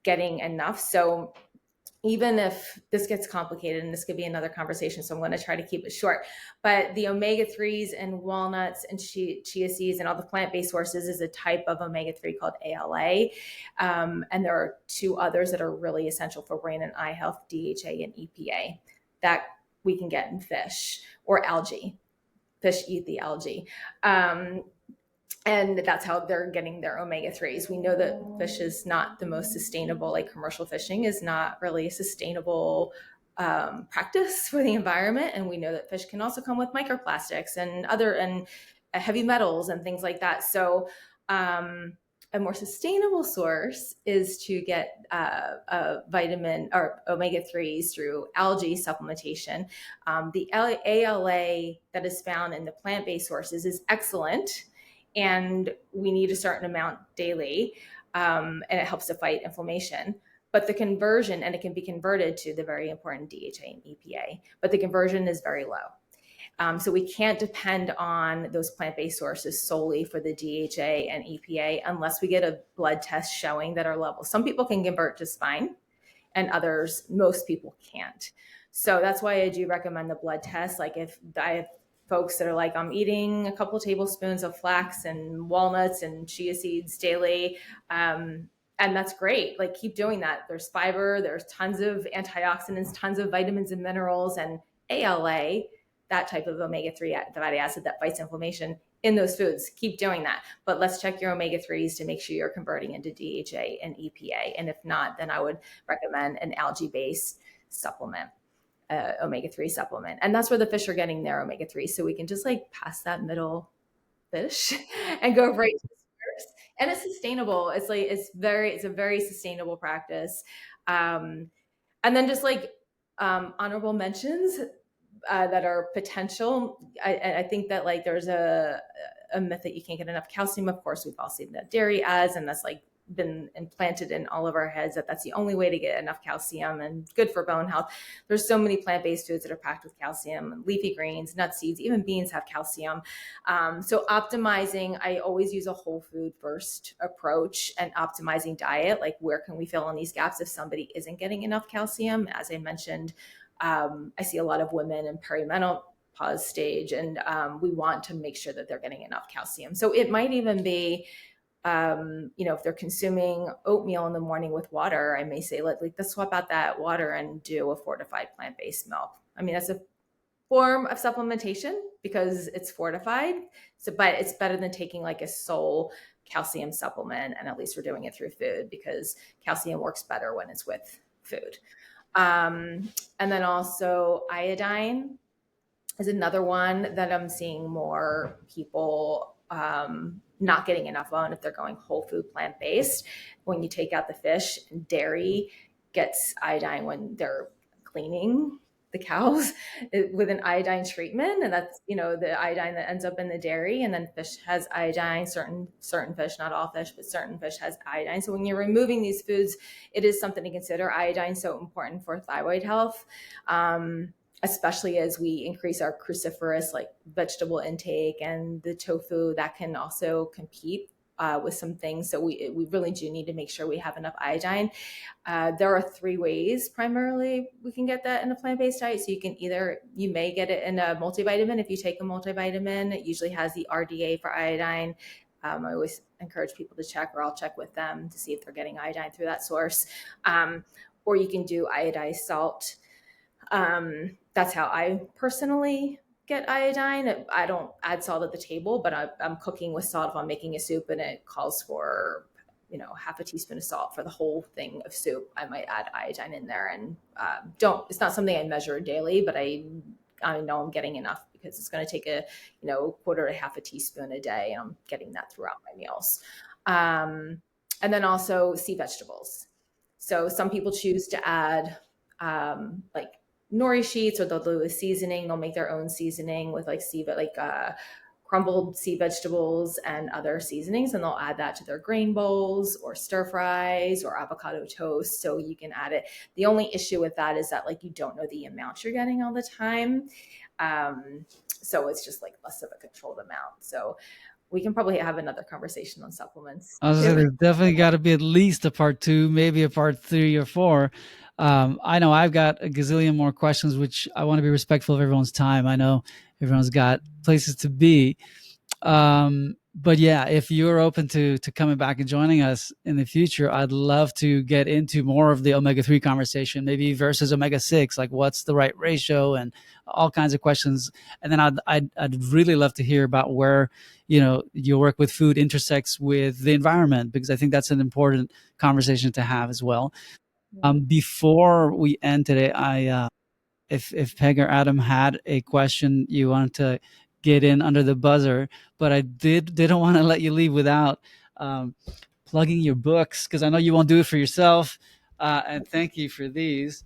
getting enough. So even if this gets complicated, and this could be another conversation, so I'm going to try to keep it short, but the omega-3s and walnuts and chia seeds and all the plant-based sources is a type of omega-3 called ALA. And there are two others that are really essential for brain and eye health, DHA and EPA, that we can get in fish or algae. Fish eat the algae. And that's how they're getting their omega-3s. We know that fish is not the most sustainable, like commercial fishing is not really a sustainable practice for the environment. And we know that fish can also come with microplastics and heavy metals and things like that. So a more sustainable source is to get a vitamin or omega-3s through algae supplementation. The ALA that is found in the plant-based sources is excellent, and we need a certain amount daily, and it helps to fight inflammation. But the conversion, and it can be converted to the very important DHA and EPA, but the conversion is very low. So we can't depend on those plant-based sources solely for the DHA and EPA unless we get a blood test showing that our levels. Some people can convert just fine, and most people can't. So that's why I do recommend the blood test. Like if I have folks that are like, I'm eating a couple of tablespoons of flax and walnuts and chia seeds daily, and that's great. Like keep doing that. There's fiber, there's tons of antioxidants, tons of vitamins and minerals, and ALA, that type of omega-3 fatty acid that fights inflammation in those foods. Keep doing that. But let's check your omega-3s to make sure you're converting into DHA and EPA. And if not, then I would recommend an algae-based supplement, omega-3 supplement. And that's where the fish are getting their omega-3. So we can just like pass that middle fish and go right to the source. And it's sustainable. It's a very sustainable practice. And then just like honorable mentions, that are potential. I think that like there's a myth that you can't get enough calcium. Of course, we've all seen that dairy ads, and that's like been implanted in all of our heads that that's the only way to get enough calcium and good for bone health. There's so many plant-based foods that are packed with calcium, leafy greens, nuts, seeds, even beans have calcium. So optimizing, I always use a whole food first approach and optimizing diet. Like where can we fill in these gaps if somebody isn't getting enough calcium? As I mentioned, I see a lot of women in pause stage, and we want to make sure that they're getting enough calcium. So it might even be, if they're consuming oatmeal in the morning with water, I may say, let's swap out that water and do a fortified plant-based milk. I mean, that's a form of supplementation because it's fortified. So, but it's better than taking like a sole calcium supplement. And at least we're doing it through food because calcium works better when it's with food. And then also iodine is another one that I'm seeing more people not getting enough on if they're going whole food plant-based. When you take out the fish, and dairy gets iodine when they're cleaning the cows with an iodine treatment, and that's the iodine that ends up in the dairy. And then fish has iodine, certain fish, not all fish, but certain fish has iodine. So when you're removing these foods, it is something to consider. Iodine is so important for thyroid health, especially as we increase our cruciferous like vegetable intake, and the tofu that can also compete with some things. So we really do need to make sure we have enough iodine. There are 3 ways primarily we can get that in a plant-based diet. So you may get it in a multivitamin. If you take a multivitamin, it usually has the RDA for iodine. I always encourage people to check, or I'll check with them to see if they're getting iodine through that source. Or you can do iodized salt. That's how I personally get iodine. I don't add salt at the table, but I'm cooking with salt if I'm making a soup and it calls for half a teaspoon of salt for the whole thing of soup. I might add iodine in there, and it's not something I measure daily, but I know I'm getting enough because it's going to take a quarter to half a teaspoon a day, and I'm getting that throughout my meals. And then also sea vegetables. So some people choose to add like nori sheets, or they'll do a seasoning. They'll make their own seasoning with like crumbled sea vegetables and other seasonings, and they'll add that to their grain bowls or stir fries or avocado toast. So you can add it. The only issue with that is that like you don't know the amount you're getting all the time. So it's just like less of a controlled amount. So we can probably have another conversation on supplements. I was gonna say, there's definitely got to be at least a part 2, maybe a part 3 or 4. I know I've got a gazillion more questions, which I want to be respectful of everyone's time. I know everyone's got places to be. But yeah, if you're open to coming back and joining us in the future, I'd love to get into more of the omega-3 conversation, maybe versus omega-6, like what's the right ratio and all kinds of questions. And then I'd really love to hear about where, your work with food intersects with the environment, because I think that's an important conversation to have as well. Before we end today, if Peg or Adam had a question you wanted to get in under the buzzer, but I didn't want to let you leave without plugging your books, because I know you won't do it for yourself. And thank you for these.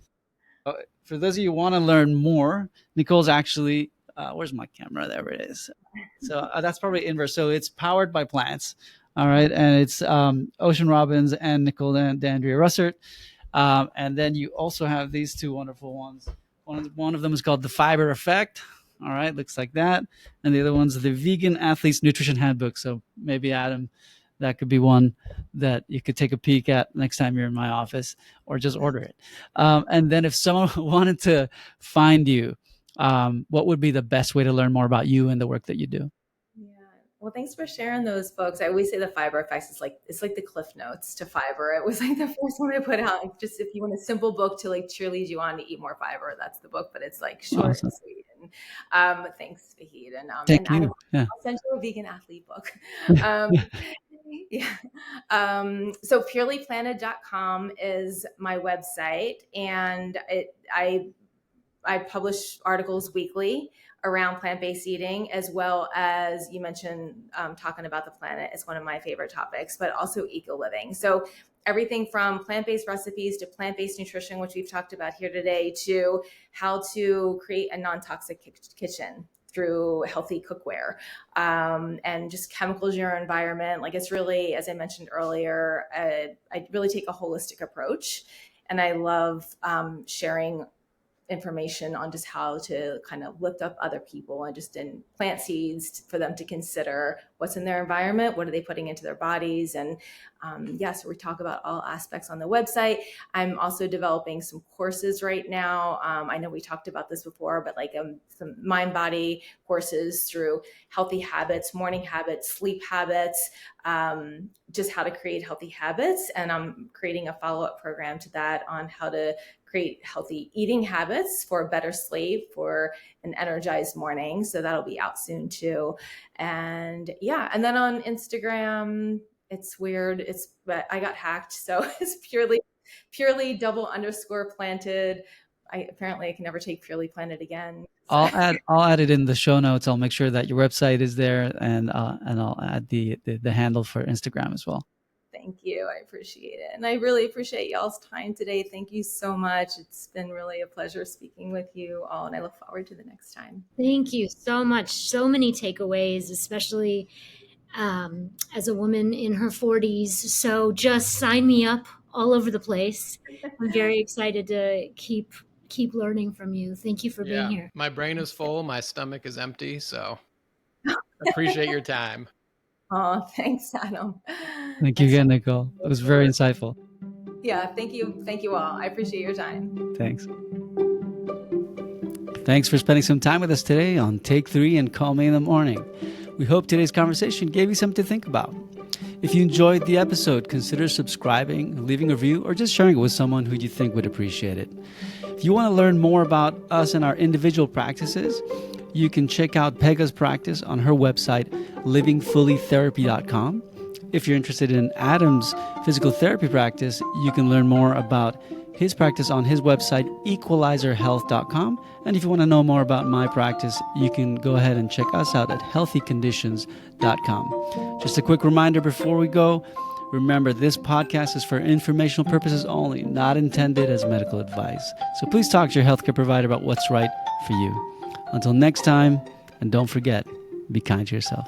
For those of you who want to learn more, Nichole's actually, where's my camera? There it is. So that's probably inverse. So it's Powered by Plants. All right. And it's Ocean Robbins and Nichole Dandrea-Russert. And then you also have these 2 wonderful ones. One of them is called The Fiber Effect. All right, looks like that. And the other one's the Vegan Athlete's Nutrition Handbook. So maybe, Adam, that could be one that you could take a peek at next time you're in my office, or just order it. And then if someone wanted to find you, what would be the best way to learn more about you and the work that you do? Well, thanks for sharing those books. I always say the Fiber Effects is it's like the Cliff Notes to fiber. It was like the first one I put out. Just if you want a simple book to like cheerlead you on to eat more fiber, that's the book. But it's like short Awesome. and sweet. And thanks, Fahid. And Thank you. I'll send you a vegan athlete book. Yeah. So purelyplanted.com is my website, and I publish articles weekly around plant-based eating, as well as you mentioned, talking about the planet is one of my favorite topics, but also eco-living. So everything from plant-based recipes to plant-based nutrition, which we've talked about here today, to how to create a non-toxic kitchen through healthy cookware, and just chemicals in your environment. Like, it's really, as I mentioned earlier, I really take a holistic approach, and I love sharing information on just how to kind of lift up other people and just in plant seeds for them to consider what's in their environment, what are they putting into their bodies. And so we talk about all aspects on the website. I'm also developing some courses right now. I know we talked about this before, but like some mind body courses through healthy habits, morning habits, sleep habits, just how to create healthy habits. And I'm creating a follow-up program to that on how to create healthy eating habits for a better sleep, for an energized morning. So that'll be out soon too. And and then on Instagram, it's weird. But I got hacked. So it's purely double underscore planted. I can never take purely planted again. I'll add it in the show notes. I'll make sure that your website is there, and I'll add the handle for Instagram as well. Thank you. I appreciate it. And I really appreciate y'all's time today. Thank you so much. It's been really a pleasure speaking with you all, and I look forward to the next time. Thank you so much. So many takeaways, especially as a woman in her 40s. So just sign me up all over the place. I'm very excited to keep learning from you. Thank you for being here. My brain is full. My stomach is empty. So appreciate your time. Oh, thanks, Adam. Thank you again, Nichole. It was very insightful. Yeah, thank you. Thank you all. I appreciate your time. Thanks. Thanks for spending some time with us today on Take 3 and Call Me in the Morning. We hope today's conversation gave you something to think about. If you enjoyed the episode, consider subscribing, leaving a review, or just sharing it with someone who you think would appreciate it. If you want to learn more about us and our individual practices, you can check out Pega's practice on her website, livingfullytherapy.com. If you're interested in Adam's physical therapy practice, you can learn more about his practice on his website, equalizerhealth.com. And if you want to know more about my practice, you can go ahead and check us out at healthyconditions.com. Just a quick reminder before we go, remember this podcast is for informational purposes only, not intended as medical advice. So please talk to your healthcare provider about what's right for you. Until next time, and don't forget, be kind to yourself.